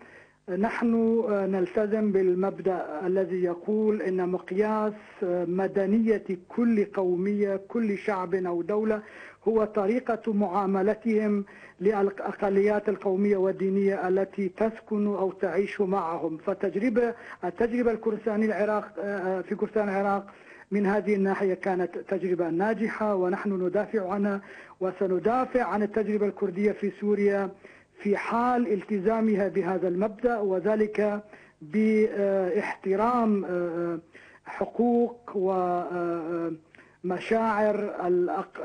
نحن نلتزم بالمبدأ الذي يقول إن مقياس مدنية كل قومية، كل شعب أو دولة، هو طريقة معاملتهم للأقليات القومية والدينية التي تسكن أو تعيش معهم. التجربة الكردستانية العراق في كردستان العراق من هذه الناحية كانت تجربة ناجحة، ونحن ندافع عنها، وسندافع عن التجربة الكردية في سوريا في حال التزامها بهذا المبدأ، وذلك باحترام حقوق ومشاعر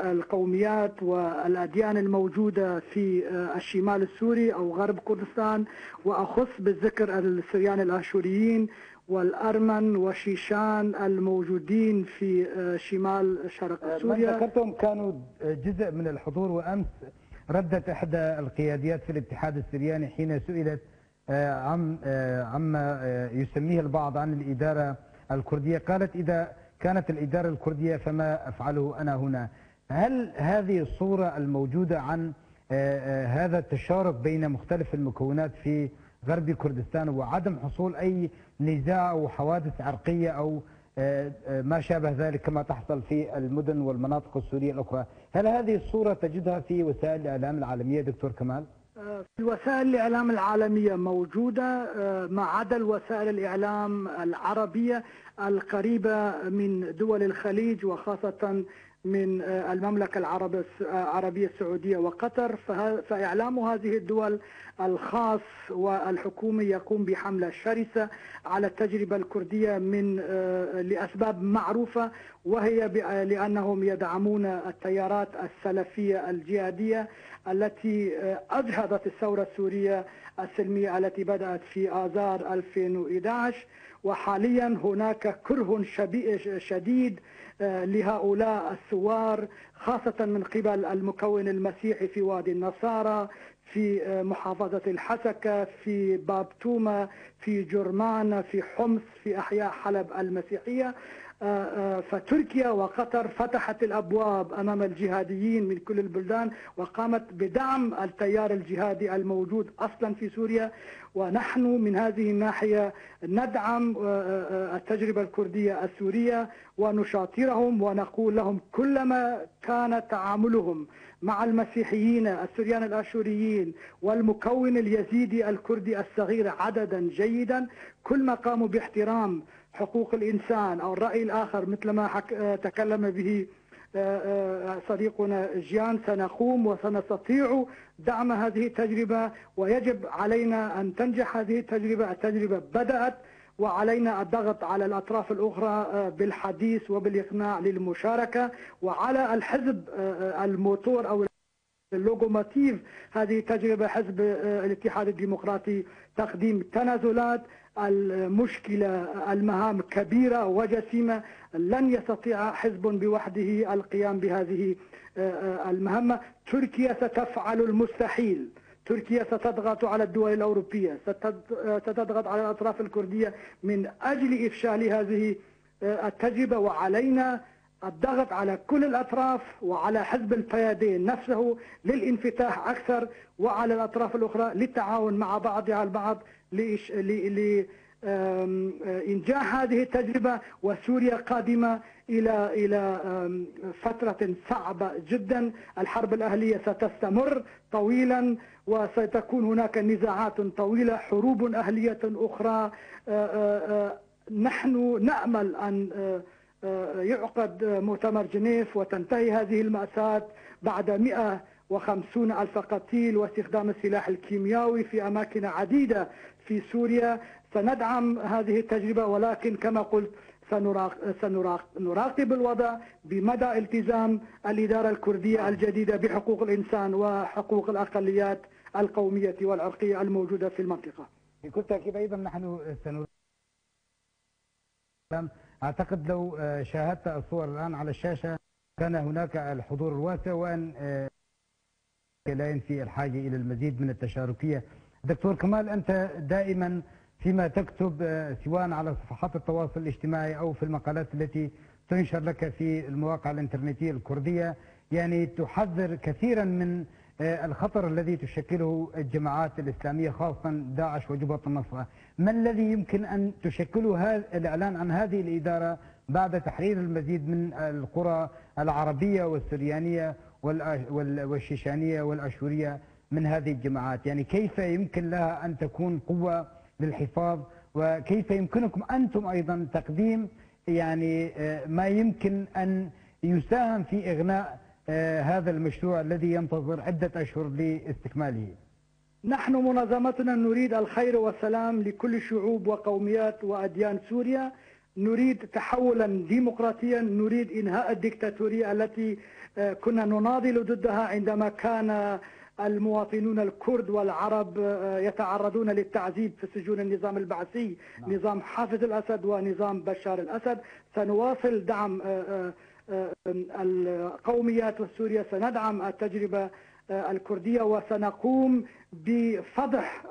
القوميات والأديان الموجودة في الشمال السوري أو غرب كردستان، وأخص بالذكر السريان الآشوريين والأرمن وشيشان الموجودين في شمال شرق سوريا. من ذكرتهم كانوا جزء من الحضور، وأمس ردت إحدى القياديات في الاتحاد السرياني حين سئلت عما يسميه البعض عن الإدارة الكردية، قالت: إذا كانت الإدارة الكردية فما أفعله أنا هنا. هل هذه الصورة الموجودة عن هذا التشارك بين مختلف المكونات في غرب كردستان وعدم حصول أي نزاع أو حوادث عرقية أو ما شابه ذلك كما تحصل في المدن والمناطق السورية الأخرى، هل هذه الصورة تجدها في وسائل الإعلام العالمية دكتور كمال؟ في وسائل الإعلام العالمية موجودة، ما عدا وسائل الإعلام العربية القريبة من دول الخليج، وخاصة من المملكة العربية السعودية وقطر. فإعلام هذه الدول الخاص والحكومي يقوم بحملة شرسة على التجربة الكردية لأسباب معروفة، وهي لأنهم يدعمون التيارات السلفية الجهادية التي أجهضت الثورة السورية السلمية التي بدأت في آذار 2011. وحاليا هناك كره شديد لهؤلاء الثوار، خاصة من قبل المكون المسيحي في وادي النصارى، في محافظة الحسكة، في باب توما، في جرمان، في حمص، في أحياء حلب المسيحية. فتركيا وقطر فتحت الأبواب أمام الجهاديين من كل البلدان وقامت بدعم التيار الجهادي الموجود أصلا في سوريا. ونحن من هذه الناحية ندعم التجربة الكردية السورية ونشاطرهم ونقول لهم كلما كان تعاملهم مع المسيحيين السوريان الآشوريين والمكون اليزيدي الكردي الصغير عددا جيدا، كل ما قاموا باحترام حقوق الإنسان أو الرأي الآخر مثل ما تكلم به صديقنا جيان، سنقوم وسنستطيع دعم هذه التجربة. ويجب علينا أن تنجح هذه التجربة. التجربة بدأت وعلينا الضغط على الأطراف الأخرى بالحديث وبالإقناع للمشاركة، وعلى الحزب الموتور أو اللوكوموتيف هذه التجربة حزب الاتحاد الديمقراطي تقديم تنازلات. المشكلة المهام كبيرة وجسيمة، لن يستطيع حزب بوحده القيام بهذه المهمة. تركيا ستفعل المستحيل، تركيا ستضغط على الدول الأوروبية، ستضغط على الأطراف الكردية من أجل إفشال هذه التجربة، وعلينا الضغط على كل الأطراف وعلى حزب الفيادين نفسه للانفتاح أكثر، وعلى الأطراف الأخرى للتعاون مع بعضها البعض لإنجاح هذه التجربة. وسوريا قادمة إلى فترة صعبة جدا. الحرب الأهلية ستستمر طويلا وستكون هناك نزاعات طويلة، حروب أهلية أخرى. نحن نأمل أن يعقد مؤتمر جنيف وتنتهي هذه المأساة بعد 150 ألف قتيل واستخدام السلاح الكيميائي في أماكن عديدة في سوريا. سندعم هذه التجربة، ولكن كما قلت سنراقب الوضع بمدى التزام الإدارة الكردية الجديدة بحقوق الإنسان وحقوق الأقليات القومية والعرقية الموجودة في المنطقة. بكل تأكيد أيضا نحن أعتقد لو شاهدت الصور الآن على الشاشة كان هناك الحضور الواسع، وأن لا ينفي الحاجة إلى المزيد من التشاركية. دكتور كمال، أنت دائما فيما تكتب سواء على صفحات التواصل الاجتماعي أو في المقالات التي تنشر لك في المواقع الإنترنتية الكردية، يعني تحذر كثيرا من الخطر الذي تشكله الجماعات الإسلامية خاصة داعش وجبهة النصرة. ما الذي يمكن أن تشكله الإعلان عن هذه الإدارة بعد تحرير المزيد من القرى العربية والسريانية والشيشانية والأشورية من هذه الجماعات؟ يعني كيف يمكن لها أن تكون قوة للحفاظ، وكيف يمكنكم أنتم أيضا تقديم يعني ما يمكن أن يساهم في إغناء هذا المشروع الذي ينتظر عدة أشهر لاستكماله؟ نحن منظمتنا نريد الخير والسلام لكل شعوب وقوميات وأديان سوريا. نريد تحولا ديمقراطيا، نريد إنهاء الدكتاتورية التي كنا نناضل ضدها عندما كان المواطنون الكرد والعرب يتعرضون للتعذيب في سجون النظام البعثي، نظام حافظ الأسد ونظام بشار الأسد. سنواصل دعم القوميات السورية، سندعم التجربة الكردية، وسنقوم بفضح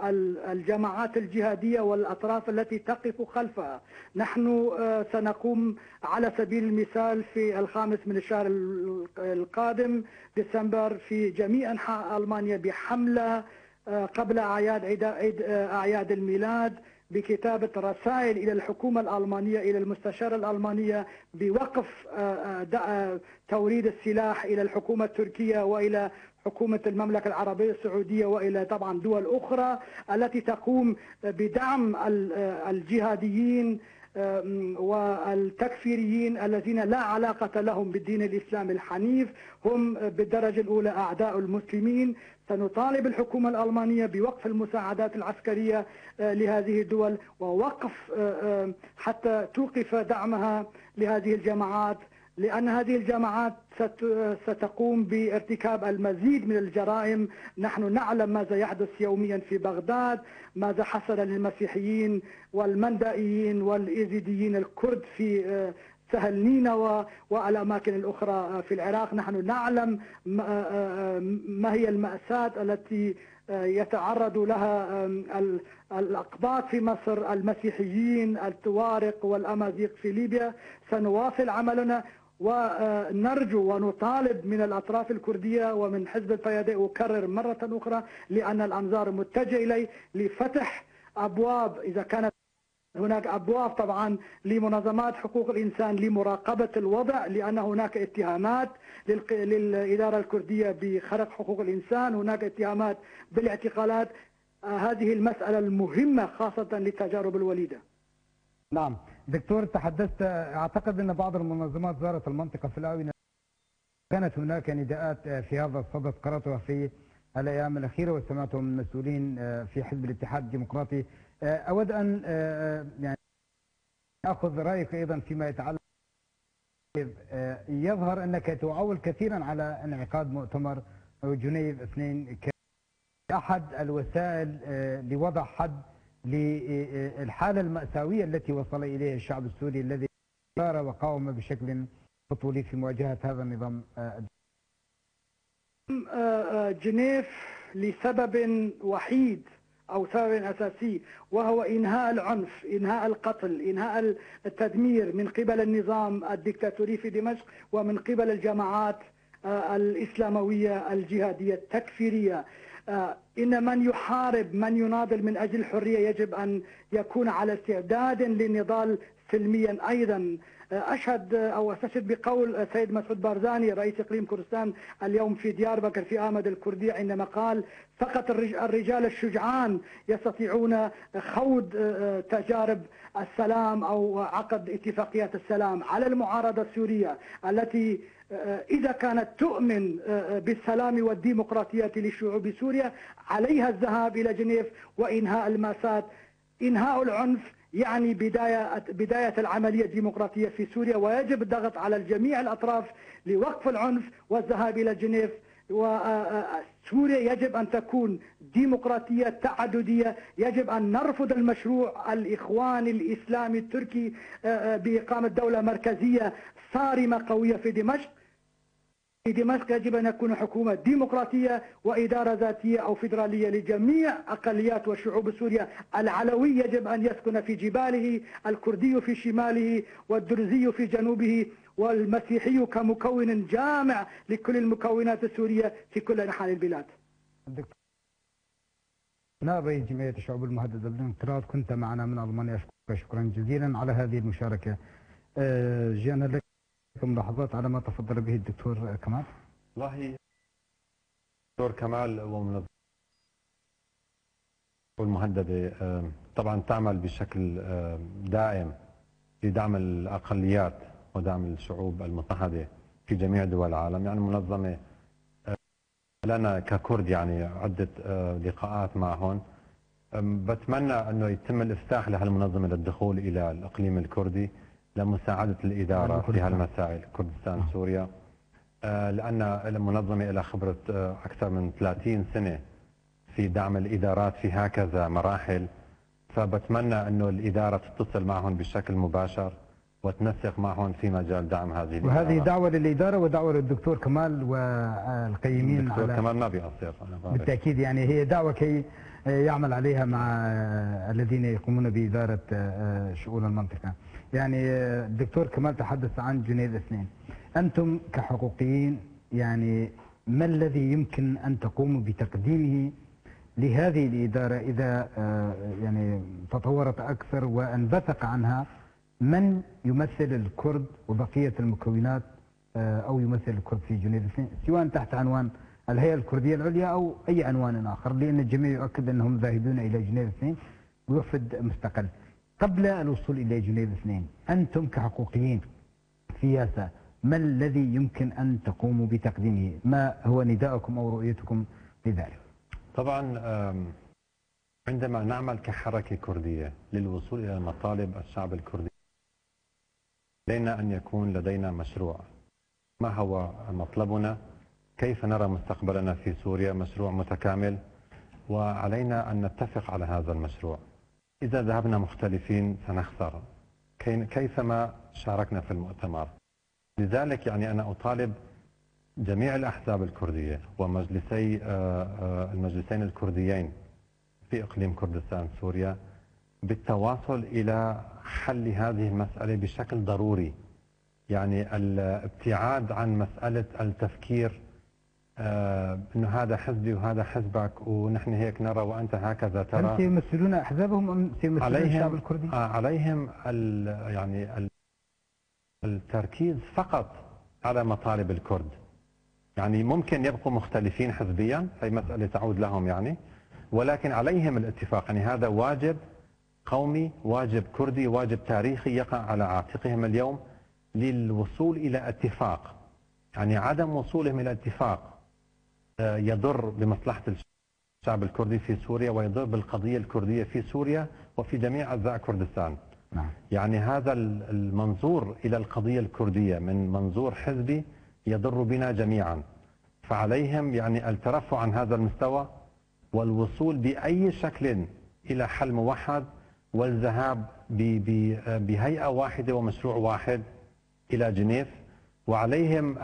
الجماعات الجهادية والأطراف التي تقف خلفها. نحن سنقوم على سبيل المثال في 5 من الشهر القادم ديسمبر في جميع أنحاء ألمانيا بحملة قبل أعياد الميلاد بكتابة رسائل إلى الحكومة الألمانية، إلى المستشارة الألمانية، بوقف توريد السلاح إلى الحكومة التركية وإلى حكومة المملكة العربية السعودية وإلى طبعا دول أخرى التي تقوم بدعم الجهاديين والتكفيريين الذين لا علاقة لهم بالدين الإسلامي الحنيف، هم بالدرجة الأولى أعداء المسلمين. سنطالب الحكومة الألمانية بوقف المساعدات العسكرية لهذه الدول ووقف حتى توقف دعمها لهذه الجماعات، لأن هذه الجماعات ستقوم بارتكاب المزيد من الجرائم. نحن نعلم ماذا يحدث يوميا في بغداد، ماذا حصل للمسيحيين والمندائيين والإيزيديين الكرد في سهل نينوى والأماكن الأخرى في العراق. نحن نعلم ما هي المأساة التي يتعرض لها الأقباط في مصر، المسيحيين، التوارق والأمازيغ في ليبيا. سنواصل عملنا ونرجو ونطالب من الأطراف الكردية ومن حزب الفياداء، أكرر مرة أخرى لأن الأنظار متجهة إليه، لفتح أبواب إذا كانت هناك أبواب طبعا لمنظمات حقوق الإنسان لمراقبة الوضع، لأن هناك اتهامات للإدارة الكردية بخرق حقوق الإنسان، هناك اتهامات بالاعتقالات. هذه المسألة المهمة خاصة للتجارب الوليدة. نعم دكتور، تحدثت أعتقد أن بعض المنظمات زارت المنطقة في الآونة، كانت هناك نداءات في هذا الصدد قرأتها في الأيام الأخيرة وسمعتها من مسؤولين في حزب الاتحاد الديمقراطي. أود أن يعني أخذ رأيك أيضا فيما يتعلق. يظهر أنك تعول كثيرا على انعقاد مؤتمر جنيف 2 كأحد الوسائل لوضع حد للحالة المأساوية التي وصل إليها الشعب السوري الذي صار وقاوم بشكل بطولي في مواجهة هذا النظام. جنيف لسبب وحيد أو سبب أساسي، وهو إنهاء العنف، إنهاء القتل، إنهاء التدمير من قبل النظام الدكتاتوري في دمشق ومن قبل الجماعات الإسلاموية الجهادية التكفيرية. إن من يحارب، من يناضل من أجل الحرية يجب أن يكون على استعداد للنضال سلميا أيضا. أشهد أو أستشهد بقول السيد مسعود بارزاني رئيس إقليم كردستان اليوم في دياربكر في آمد الكردية، عندما قال فقط الرجال الشجعان يستطيعون خوض تجارب السلام أو عقد اتفاقيات السلام. على المعارضة السورية التي إذا كانت تؤمن بالسلام والديمقراطية لشعوب سوريا عليها الذهاب إلى جنيف وإنهاء المأساة. إنهاء العنف يعني بداية العملية الديمقراطية في سوريا، ويجب الضغط على جميع الأطراف لوقف العنف والذهاب إلى جنيف. وسوريا يجب أن تكون ديمقراطية تعددية. يجب أن نرفض المشروع الإخواني الإسلامي التركي بإقامة دولة مركزية صارمة قوية في دمشق. في دمشق يجب أن يكون حكومة ديمقراطية وإدارة ذاتية أو فيدرالية لجميع أقليات وشعوب سوريا. العلوي يجب أن يسكن في جباله، الكردي في شماله، والدرزي في جنوبه، والمسيحي كمكون جامع لكل المكونات السورية في كل أنحاء البلاد. نائب رئيس جمعية الشعوب المهددة بالانقراض، كنت معنا من ألمانيا، أشكرك شكرا جزيلا على هذه المشاركة. جاءنا لك ملاحظات على ما تفضل به الدكتور كمال. والله الدكتور كمال ومنظمة المهددة طبعا تعمل بشكل دائم لدعم الأقليات ودعم الشعوب المضطهدة في جميع دول العالم. يعني المنظمة لنا ككرد يعني عدة لقاءات معهم. بتمنى أنه يتم الإفتاح لهالمنظمة للدخول إلى الإقليم الكردي لمساعدة الإدارة في هالمسائل كردستان سوريا، لأن المنظمة لها خبرة أكثر من 30 سنة في دعم الإدارات في هكذا مراحل. فبتمنى أنه الإدارة تتصل معهم بشكل مباشر وتنسق معهم في مجال دعم هذه الإدارة. وهذه دعوة للإدارة ودعوة للدكتور كمال والقيمين. الدكتور كمال ما بيقصر بالتأكيد، يعني هي دعوة كي يعمل عليها مع الذين يقومون بإدارة شؤون المنطقة. يعني الدكتور كمال تحدث عن جنيف 2. أنتم كحقوقيين يعني ما الذي يمكن أن تقوموا بتقديمه لهذه الإدارة إذا يعني تطورت أكثر وانبثق عنها من يمثل الكرد وبقية المكونات أو يمثل الكرد في جنيف 2، سواء تحت عنوان الهيئة الكردية العليا أو أي عنوان آخر، لأن الجميع يؤكد أنهم ذاهبون إلى جنيف 2 ويوفد مستقل. قبل الوصول إلى جنيف 2 أنتم كحقوقيين في ياسا ما الذي يمكن أن تقوموا بتقديمه؟ ما هو نداءكم أو رؤيتكم لذلك؟ طبعا عندما نعمل كحركة كردية للوصول إلى مطالب الشعب الكردي علينا أن يكون لدينا مشروع. ما هو مطلبنا؟ كيف نرى مستقبلنا في سوريا؟ مشروع متكامل، وعلينا أن نتفق على هذا المشروع. إذا ذهبنا مختلفين سنخسر كيفما شاركنا في المؤتمر. لذلك يعني أنا أطالب جميع الأحزاب الكردية ومجلسي المجلسين الكرديين في إقليم كردستان سوريا بالتواصل إلى حل هذه المسألة بشكل ضروري. يعني الابتعاد عن مسألة التفكير انه هذا حزبي وهذا حزبك ونحن هيك نرى وانت هكذا ترى. هل سيمثلون احزابهم ام سيمثلون الشعب الكردي؟ عليهم يعني التركيز فقط على مطالب الكرد. يعني ممكن يبقوا مختلفين حزبيا، هي مسألة تعود لهم يعني، ولكن عليهم الاتفاق. يعني هذا واجب قومي، واجب كردي، واجب تاريخي يقع على عاتقهم اليوم للوصول إلى اتفاق. يعني عدم وصولهم إلى اتفاق يضر بمصلحة الشعب الكردي في سوريا ويضر بالقضية الكردية في سوريا وفي جميع أجزاء كردستان. يعني هذا المنظور إلى القضية الكردية من منظور حزبي يضر بنا جميعا. فعليهم يعني الترفع عن هذا المستوى والوصول بأي شكل إلى حل موحد والذهاب بهيئة واحدة ومشروع واحد إلى جنيف. وعليهم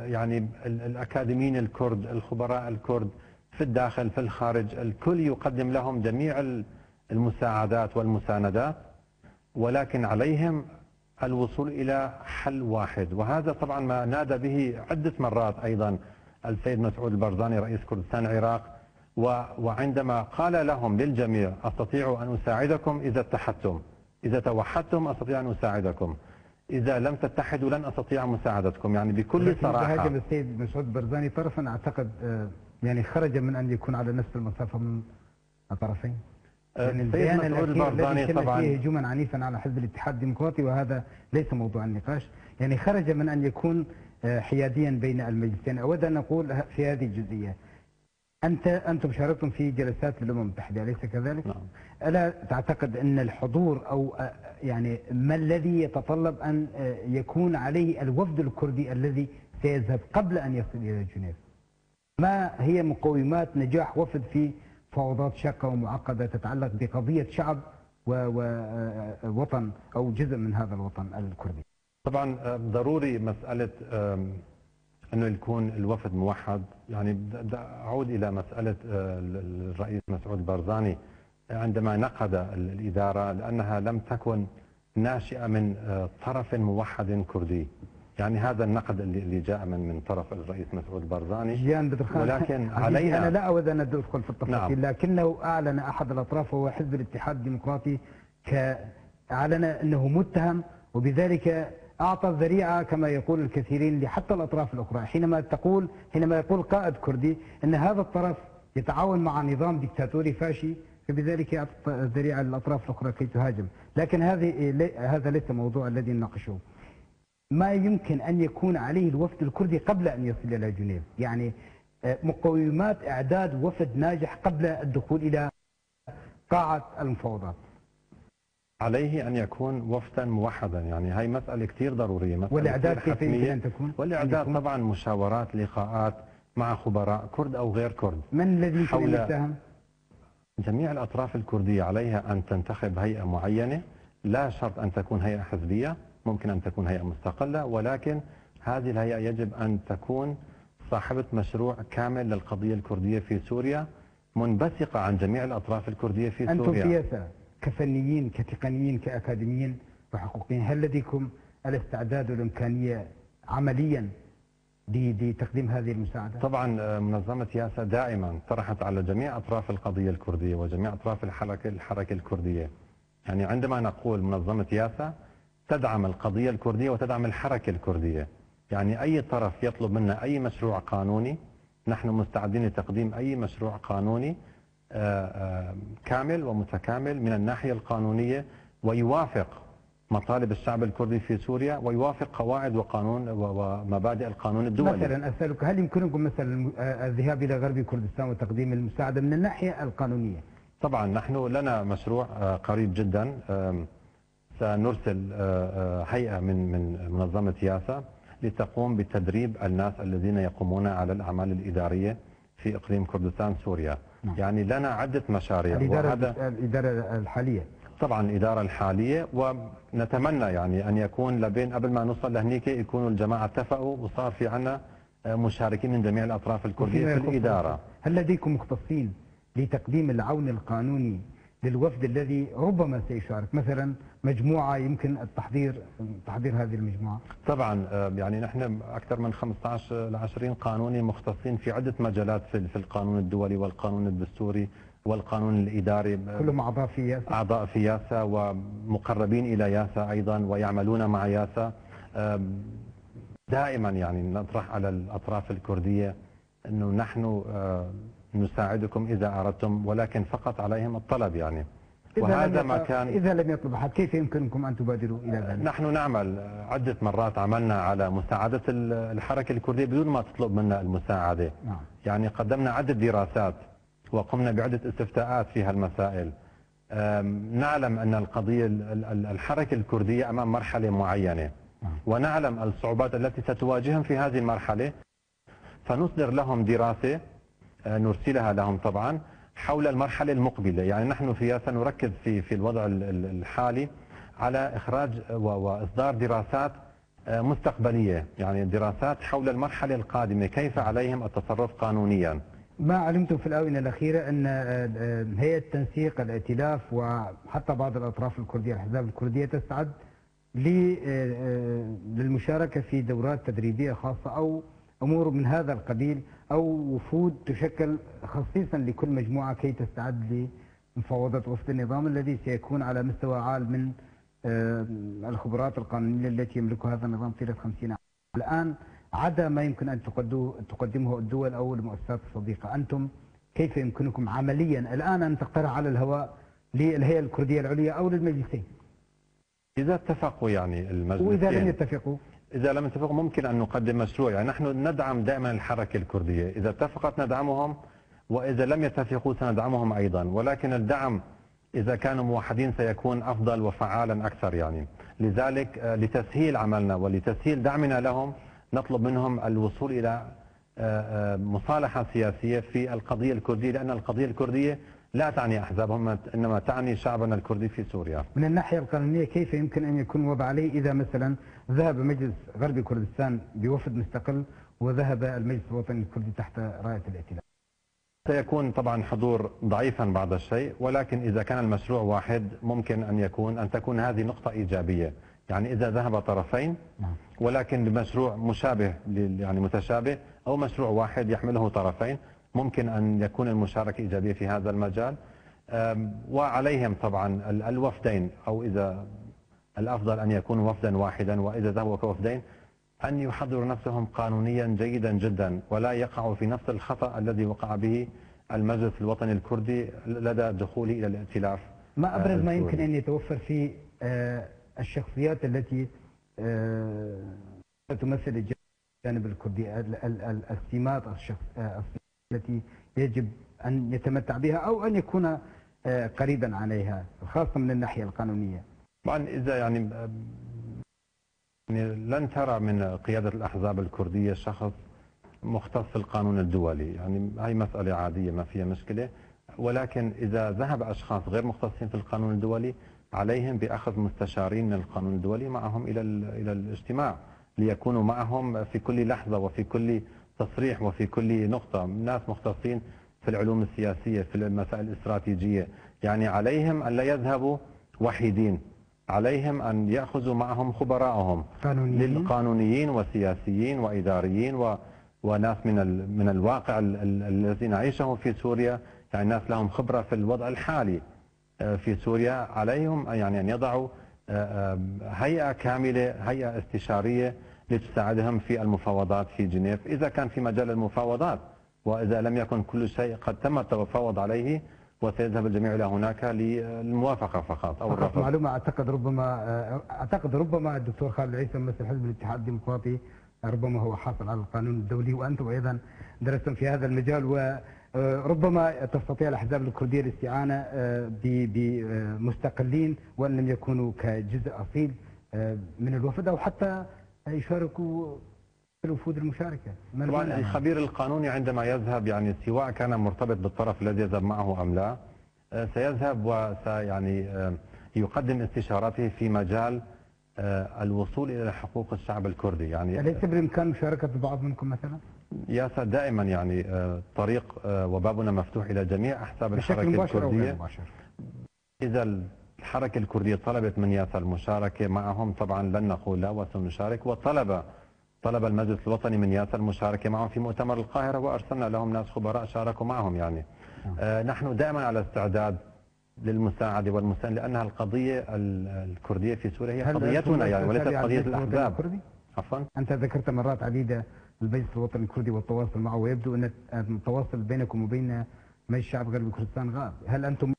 يعني الأكاديميين الكرد، الخبراء الكرد في الداخل في الخارج، الكل يقدم لهم جميع المساعدات والمساندات، ولكن عليهم الوصول إلى حل واحد. وهذا طبعا ما نادى به عدة مرات أيضا السيد مسعود البرزاني رئيس كردستان العراق، وعندما قال لهم للجميع أستطيع أن أساعدكم إذا اتحدتم، إذا توحدتم أستطيع أن أساعدكم، إذا لم تتحدوا لن أستطيع مساعدتكم. يعني بكل صراحة هاجم السيد مسعود البرزاني طرفا أعتقد يعني خرج من أن يكون على نفس المسافة من الطرفين. يعني البيان الأخير الذي كان فيه هجوما عنيفا على حزب الاتحاد الديمقراطي، وهذا ليس موضوع النقاش، يعني خرج من أن يكون حياديا بين المجلسين. أود أن أقول في هذه الجزئية، أنتم شاركتم في جلسات الأمم المتحدة أليس كذلك؟ نعم. ألا تعتقد أن الحضور أو يعني ما الذي يتطلب أن يكون عليه الوفد الكردي الذي سيذهب قبل أن يصل إلى جنيف؟ ما هي مقومات نجاح وفد في فوضات شاقة ومعقدة تتعلق بقضية شعب ووطن أو جزء من هذا الوطن الكردي؟ طبعا ضروري مسألة أنه يكون الوفد موحد. يعني أعود إلى مسألة الرئيس مسعود البرزاني عندما نقد الإدارة لأنها لم تكن ناشئة من طرف موحد كردي. يعني هذا النقد اللي جاء من طرف الرئيس مسعود البرزاني. ولكن عليها أنا لا أود أن أدخل في التفاصيل. نعم. لكنه أعلن أحد الأطراف وهو حزب الاتحاد الديمقراطي أعلن أنه متهم، وبذلك أعطى الذريعة كما يقول الكثيرين حتى الأطراف الأخرى. حينما يقول قائد كردي أن هذا الطرف يتعاون مع نظام ديكتاتوري فاشي، فبذلك يعطي الذريعة للأطراف الأخرى كي تهاجم. لكن هذا ليس موضوع الذي نناقشه. ما يمكن أن يكون عليه الوفد الكردي قبل أن يصل إلى جنيف؟ يعني مقومات إعداد وفد ناجح قبل الدخول إلى قاعة المفاوضات. عليه أن يكون وفدا موحدا. يعني هاي مسألة كثير ضرورية. والإعداد كيف يمكن أن تكون؟ والإعداد طبعا مشاورات، لقاءات مع خبراء كرد أو غير كرد. من الذي يساهم؟ جميع الأطراف الكردية عليها أن تنتخب هيئة معينة، لا شرط أن تكون هيئة حزبية، ممكن أن تكون هيئة مستقلة، ولكن هذه الهيئة يجب أن تكون صاحبة مشروع كامل للقضية الكردية في سوريا، منبثقة عن جميع الأطراف الكردية في سوريا. أنتم سياسة كفنيين كتقنيين كأكاديميين وحقوقيين، هل لديكم الاستعداد والإمكانية عمليا لتقديم هذه المساعدة؟ طبعا منظمة ياسا دائما طرحت على جميع أطراف القضية الكردية وجميع أطراف الحركة الكردية. يعني عندما نقول منظمة ياسا تدعم القضية الكردية وتدعم الحركة الكردية، يعني أي طرف يطلب منا أي مشروع قانوني نحن مستعدين لتقديم أي مشروع قانوني كامل ومتكامل من الناحية القانونية، ويوافق مطالب الشعب الكردي في سوريا ويوافق قواعد وقانون ومبادئ القانون الدولي. مثلا أسألك، هل يمكنكم مثلا الذهاب إلى غرب كردستان وتقديم المساعدة من الناحية القانونية؟ طبعا نحن لنا مشروع قريب جدا، سنرسل هيئة من منظمة ياسا لتقوم بتدريب الناس الذين يقومون على الأعمال الإدارية في إقليم كردستان سوريا. يعني لنا عدة مشاريع. الإدارة الحالية طبعا الإدارة الحالية، ونتمنى يعني أن يكون قبل ما نوصل لهنيك يكونوا الجماعة اتفقوا وصار في عنا مشاركين من جميع الأطراف الكردية في الإدارة. هل لديكم مختصين لتقديم العون القانوني للوفد الذي ربما سيشارك، مثلا مجموعة يمكن تحضير هذه المجموعة؟ طبعا يعني نحن أكثر من 15 ل 20 قانوني مختصين في عدة مجالات في القانون الدولي والقانون الدستوري والقانون الإداري، كلهم أعضاء في ياسا؟ أعضاء في ياسا ومقربين إلى ياسا أيضا ويعملون مع ياسا. دائما يعني نطرح على الأطراف الكردية أنه نحن نساعدكم إذا أردتم، ولكن فقط عليهم الطلب يعني. وهذا ما كان إذا لم يطلب أحد كيف يمكنكم أن تبادروا إلى ذلك؟ نحن نعمل عدة مرات، عملنا على مساعدة الحركة الكردية بدون ما تطلب منا المساعدة. نعم. يعني قدمنا عدة دراسات وقمنا بعدة استفتاءات في هالمسائل. نعلم أن القضية الحركة الكردية أمام مرحلة معينة، ونعلم الصعوبات التي ستواجههم في هذه المرحلة، فنصدر لهم دراسة نرسلها لهم طبعا حول المرحلة المقبلة. يعني نحن في ياسا نركز في الوضع الحالي على إخراج وإصدار دراسات مستقبلية، يعني دراسات حول المرحلة القادمة كيف عليهم التصرف قانونيا. ما علمتم في الآونة الأخيرة أن هيئة تنسيق الائتلاف وحتى بعض الأطراف الكردية الأحزاب الكردية تستعد للمشاركة في دورات تدريبية خاصة أو أمور من هذا القبيل، أو وفود تشكل خصيصا لكل مجموعة كي تستعد لمفاوضة وفد النظام الذي سيكون على مستوى عال من الخبرات القانونية التي يملكها هذا النظام طيلة 50 عام. الآن عدا ما يمكن أن تقدمه الدول أو المؤسسات الصديقة، أنتم كيف يمكنكم عمليا الآن أن تقترح على الهواء للهيئة الكردية العليا أو للمجلسين؟ إذا اتفقوا يعني المجلسين، وإذا لم يتفقوا؟ إذا لم يتفقوا ممكن أن نقدم مشروع. يعني نحن ندعم دائما الحركة الكردية، إذا اتفقت ندعمهم، وإذا لم يتفقوا سندعمهم أيضا، ولكن الدعم إذا كانوا موحدين سيكون أفضل وفعالا أكثر يعني. لذلك لتسهيل عملنا ولتسهيل دعمنا لهم نطلب منهم الوصول إلى مصالحة سياسية في القضية الكردية، لأن القضية الكردية لا تعني أحزابهم إنما تعني شعبنا الكردي في سوريا. من الناحية القانونية كيف يمكن أن يكون وضع عليه إذا مثلا ذهب مجلس غربي كردستان بوفد مستقل وذهب المجلس الوطني الكردي تحت راية الائتلاف؟ سيكون طبعا حضور ضعيفا بعض الشيء، ولكن إذا كان المشروع واحد ممكن أن تكون هذه نقطة إيجابية. يعني إذا ذهب طرفين ولكن بمشروع مشابه يعني متشابه، أو مشروع واحد يحمله طرفين، ممكن أن يكون المشاركة إيجابية في هذا المجال. وعليهم طبعا الوفدين، أو إذا الأفضل أن يكونوا وفدا واحدا، وإذا ذهبوا كوفدين أن يحضروا نفسهم قانونيا جيدا جدا، ولا يقعوا في نفس الخطأ الذي وقع به المجلس الوطني الكردي لدى دخوله إلى الائتلاف. ما أبرز ما يمكن أن يتوفر في الشخصيات التي تمثل الجانب الكردي، السمات التي يجب أن يتمتع بها أو أن يكون قريبا عليها، خاصة من الناحية القانونية؟ طبعا إذا يعني لن ترى من قيادة الأحزاب الكردية شخص مختص في القانون الدولي، يعني هي مسألة عادية ما فيها مشكلة، ولكن إذا ذهب أشخاص غير مختصين في القانون الدولي عليهم بأخذ مستشارين من القانون الدولي معهم إلى الاجتماع، ليكونوا معهم في كل لحظة وفي كل تصريح وفي كل نقطة، ناس مختصين في العلوم السياسية في المسائل الاستراتيجية. يعني عليهم أن لا يذهبوا وحيدين، عليهم أن يأخذوا معهم خبراءهم للقانونيين وسياسيين وإداريين وناس من الواقع الذي نعيشه في سوريا، يعني ناس لهم خبرة في الوضع الحالي في سوريا. عليهم يعني أن يضعوا هيئة كاملة، هيئة استشارية لتساعدهم في المفاوضات في جنيف إذا كان في مجال المفاوضات، وإذا لم يكن كل شيء قد تم التفاوض عليه وسيذهب الجميع إلى هناك للموافقة فقط أو الرفض. معلومة أعتقد ربما الدكتور خالد العيسى ممثل حزب الاتحاد الديمقراطي ربما هو حاصل على القانون الدولي، وأنتم أيضا درستم في هذا المجال، وربما تستطيع الأحزاب الكردية الاستعانة بمستقلين وأن لم يكونوا كجزء أصيل من الوفد أو حتى يشاركوا في الوفود المشاركة. طبعا الخبير القانوني عندما يذهب يعني سواء كان مرتبط بالطرف الذي يذهب معه أم لا سيذهب يعني يقدم استشاراته في مجال الوصول إلى حقوق الشعب الكردي. يعني أليس بالإمكان مشاركة البعض منكم مثلا؟ ياسا دائما يعني طريق وبابنا مفتوح إلى جميع أحزاب الحركة بشكل مباشر أو غير الكردية. مباشر؟ إذا الحركة الكردية طلبت من ياسا المشاركة معهم طبعا لن نقول لا وسنشارك، طلب المجلس الوطني من ياسا المشاركة معهم في مؤتمر القاهرة وأرسلنا لهم ناس خبراء شاركوا معهم. يعني نحن دائما على استعداد للمساعدة والمساندة، لأنها القضية الكردية في سوريا هي قضيتنا يعني وليست قضية الأحزاب. عفوا، أنت ذكرت مرات عديدة المجلس الوطني الكردي والتواصل معه، ويبدو أن التواصل بينكم وبين مجلس الشعب غرب كردستان غاب. هل أنتم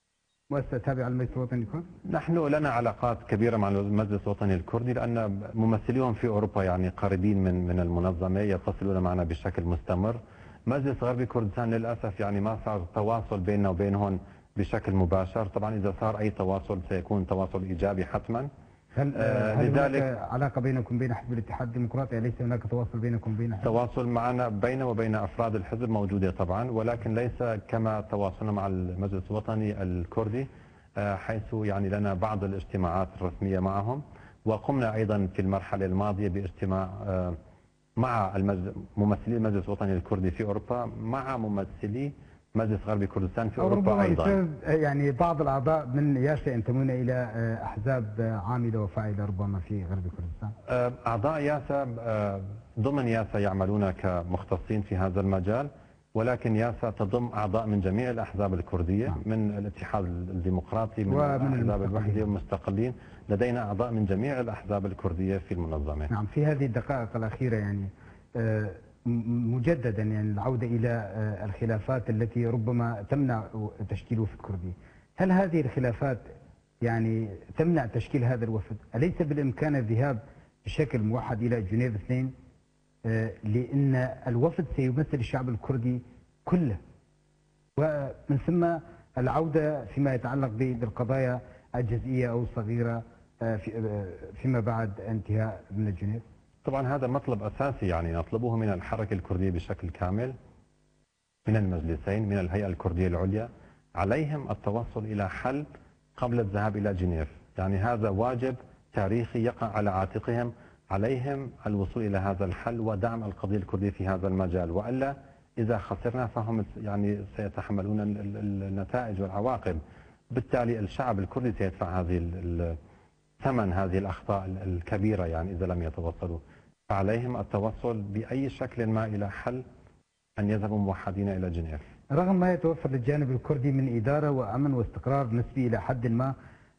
مؤسسة تابعة للمجلس الوطني الكردي؟ نحن لنا علاقات كبيرة مع المجلس الوطني الكردي، لأن ممثليهم في أوروبا يعني قريبين من المنظمة، يتصلون معنا بشكل مستمر. مجلس غربي كردستان للأسف يعني ما صار تواصل بيننا وبينهم بشكل مباشر. طبعا إذا صار أي تواصل سيكون تواصل إيجابي حتما. هل لذلك هناك علاقة بينكم وبين حزب الاتحاد الديمقراطي؟ أليس هناك تواصل بينكم وبين حزب؟ تواصل معنا بين وبين أفراد الحزب موجودة طبعا، ولكن ليس كما تواصلنا مع المجلس الوطني الكردي، حيث يعني لنا بعض الاجتماعات الرسمية معهم. وقمنا أيضا في المرحلة الماضية باجتماع مع ممثلي المجلس الوطني الكردي في أوروبا مع ممثلي مجلس غربي كردستان في أوروبا أيضا. يعني بعض الأعضاء من ياسا ينتمون إلى أحزاب عاملة وفاعلة ربما في غرب كردستان. أعضاء ياسا ضمن ياسا يعملون كمختصين في هذا المجال، ولكن ياسا تضم أعضاء من جميع الأحزاب الكردية، من الاتحاد الديمقراطي، من الأحزاب الوحدة والمستقلين. لدينا أعضاء من جميع الأحزاب الكردية في المنظمة. نعم. في هذه الدقائق الأخيرة يعني مجددا يعني العودة إلى الخلافات التي ربما تمنع تشكيل وفد كردي، هل هذه الخلافات يعني تمنع تشكيل هذا الوفد؟ أليس بالإمكان الذهاب بشكل موحد إلى جنيف 2 لأن الوفد سيمثل الشعب الكردي كله، ومن ثم العودة فيما يتعلق بالقضايا الجزئية أو الصغيرة فيما بعد انتهاء من جنيف؟ طبعا هذا مطلب أساسي يعني نطلبه من الحركة الكردية بشكل كامل، من المجلسين، من الهيئة الكردية العليا. عليهم التوصل إلى حل قبل الذهاب إلى جنيف. يعني هذا واجب تاريخي يقع على عاتقهم. عليهم الوصول إلى هذا الحل ودعم القضية الكردية في هذا المجال، وإلا إذا خسرنا فهم يعني سيتحملون النتائج والعواقب. بالتالي الشعب الكردي سيدفع ثمن هذه الأخطاء الكبيرة يعني إذا لم يتوصلوا. فعليهم التوصل بأي شكل ما إلى حل، أن يذهبوا موحدين إلى جنيف. رغم ما يتوفر للجانب الكردي من إدارة وأمن واستقرار نسبي إلى حد ما،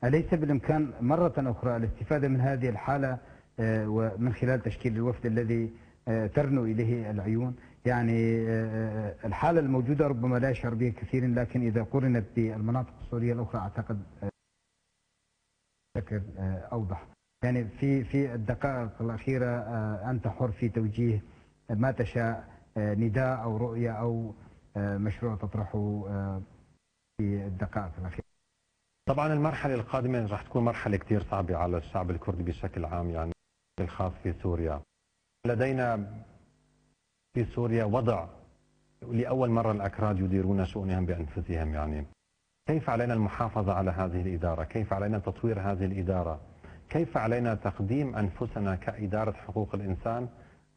أليس بالإمكان مرة أخرى الاستفادة من هذه الحالة ومن خلال تشكيل الوفد الذي ترنو إليه العيون؟ يعني الحالة الموجودة ربما لا يشعر بها كثير، لكن إذا قرنت بالمناطق السورية الأخرى أعتقد بشكل أوضح. يعني في الدقائق الأخيرة أنت حر في توجيه ما تشاء، نداء أو رؤية أو مشروع تطرحه في الدقائق الأخيرة. طبعا المرحلة القادمة راح تكون مرحلة كثير صعبة على الشعب الكردي بشكل عام، يعني الخاص في سوريا. لدينا في سوريا وضع لأول مرة الأكراد يديرون شؤونهم بأنفسهم. يعني كيف علينا المحافظة على هذه الإدارة؟ كيف علينا تطوير هذه الإدارة؟ كيف علينا تقديم أنفسنا كإدارة حقوق الإنسان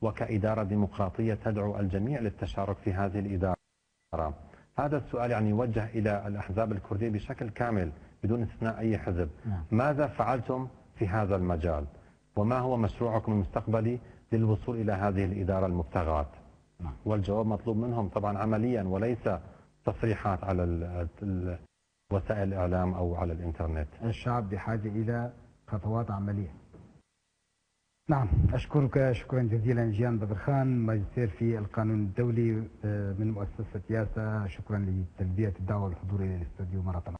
وكإدارة ديمقراطية تدعو الجميع للتشارك في هذه الإدارة؟ هذا السؤال يعني يوجه إلى الأحزاب الكردية بشكل كامل بدون استثناء أي حزب. ماذا فعلتم في هذا المجال؟ وما هو مشروعكم المستقبلي للوصول إلى هذه الإدارة المبتغاة؟ والجواب مطلوب منهم طبعا عمليا، وليس تصريحات على وسائل الإعلام أو على الإنترنت. الشعب بحاجة إلى خطوات عملية. نعم، أشكرك شكرا جزيلا جيان بدرخان، ماجستير في القانون الدولي من مؤسسة ياسا. شكرا لتلبية الدعوة والحضور إلى الاستوديو مرة أخرى.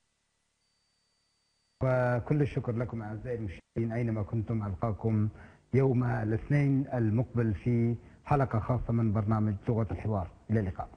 وكل الشكر لكم أعزائي المشاهدين أينما كنتم. ألقاكم يوم الاثنين المقبل في حلقة خاصة من برنامج لغة الحوار. إلى اللقاء.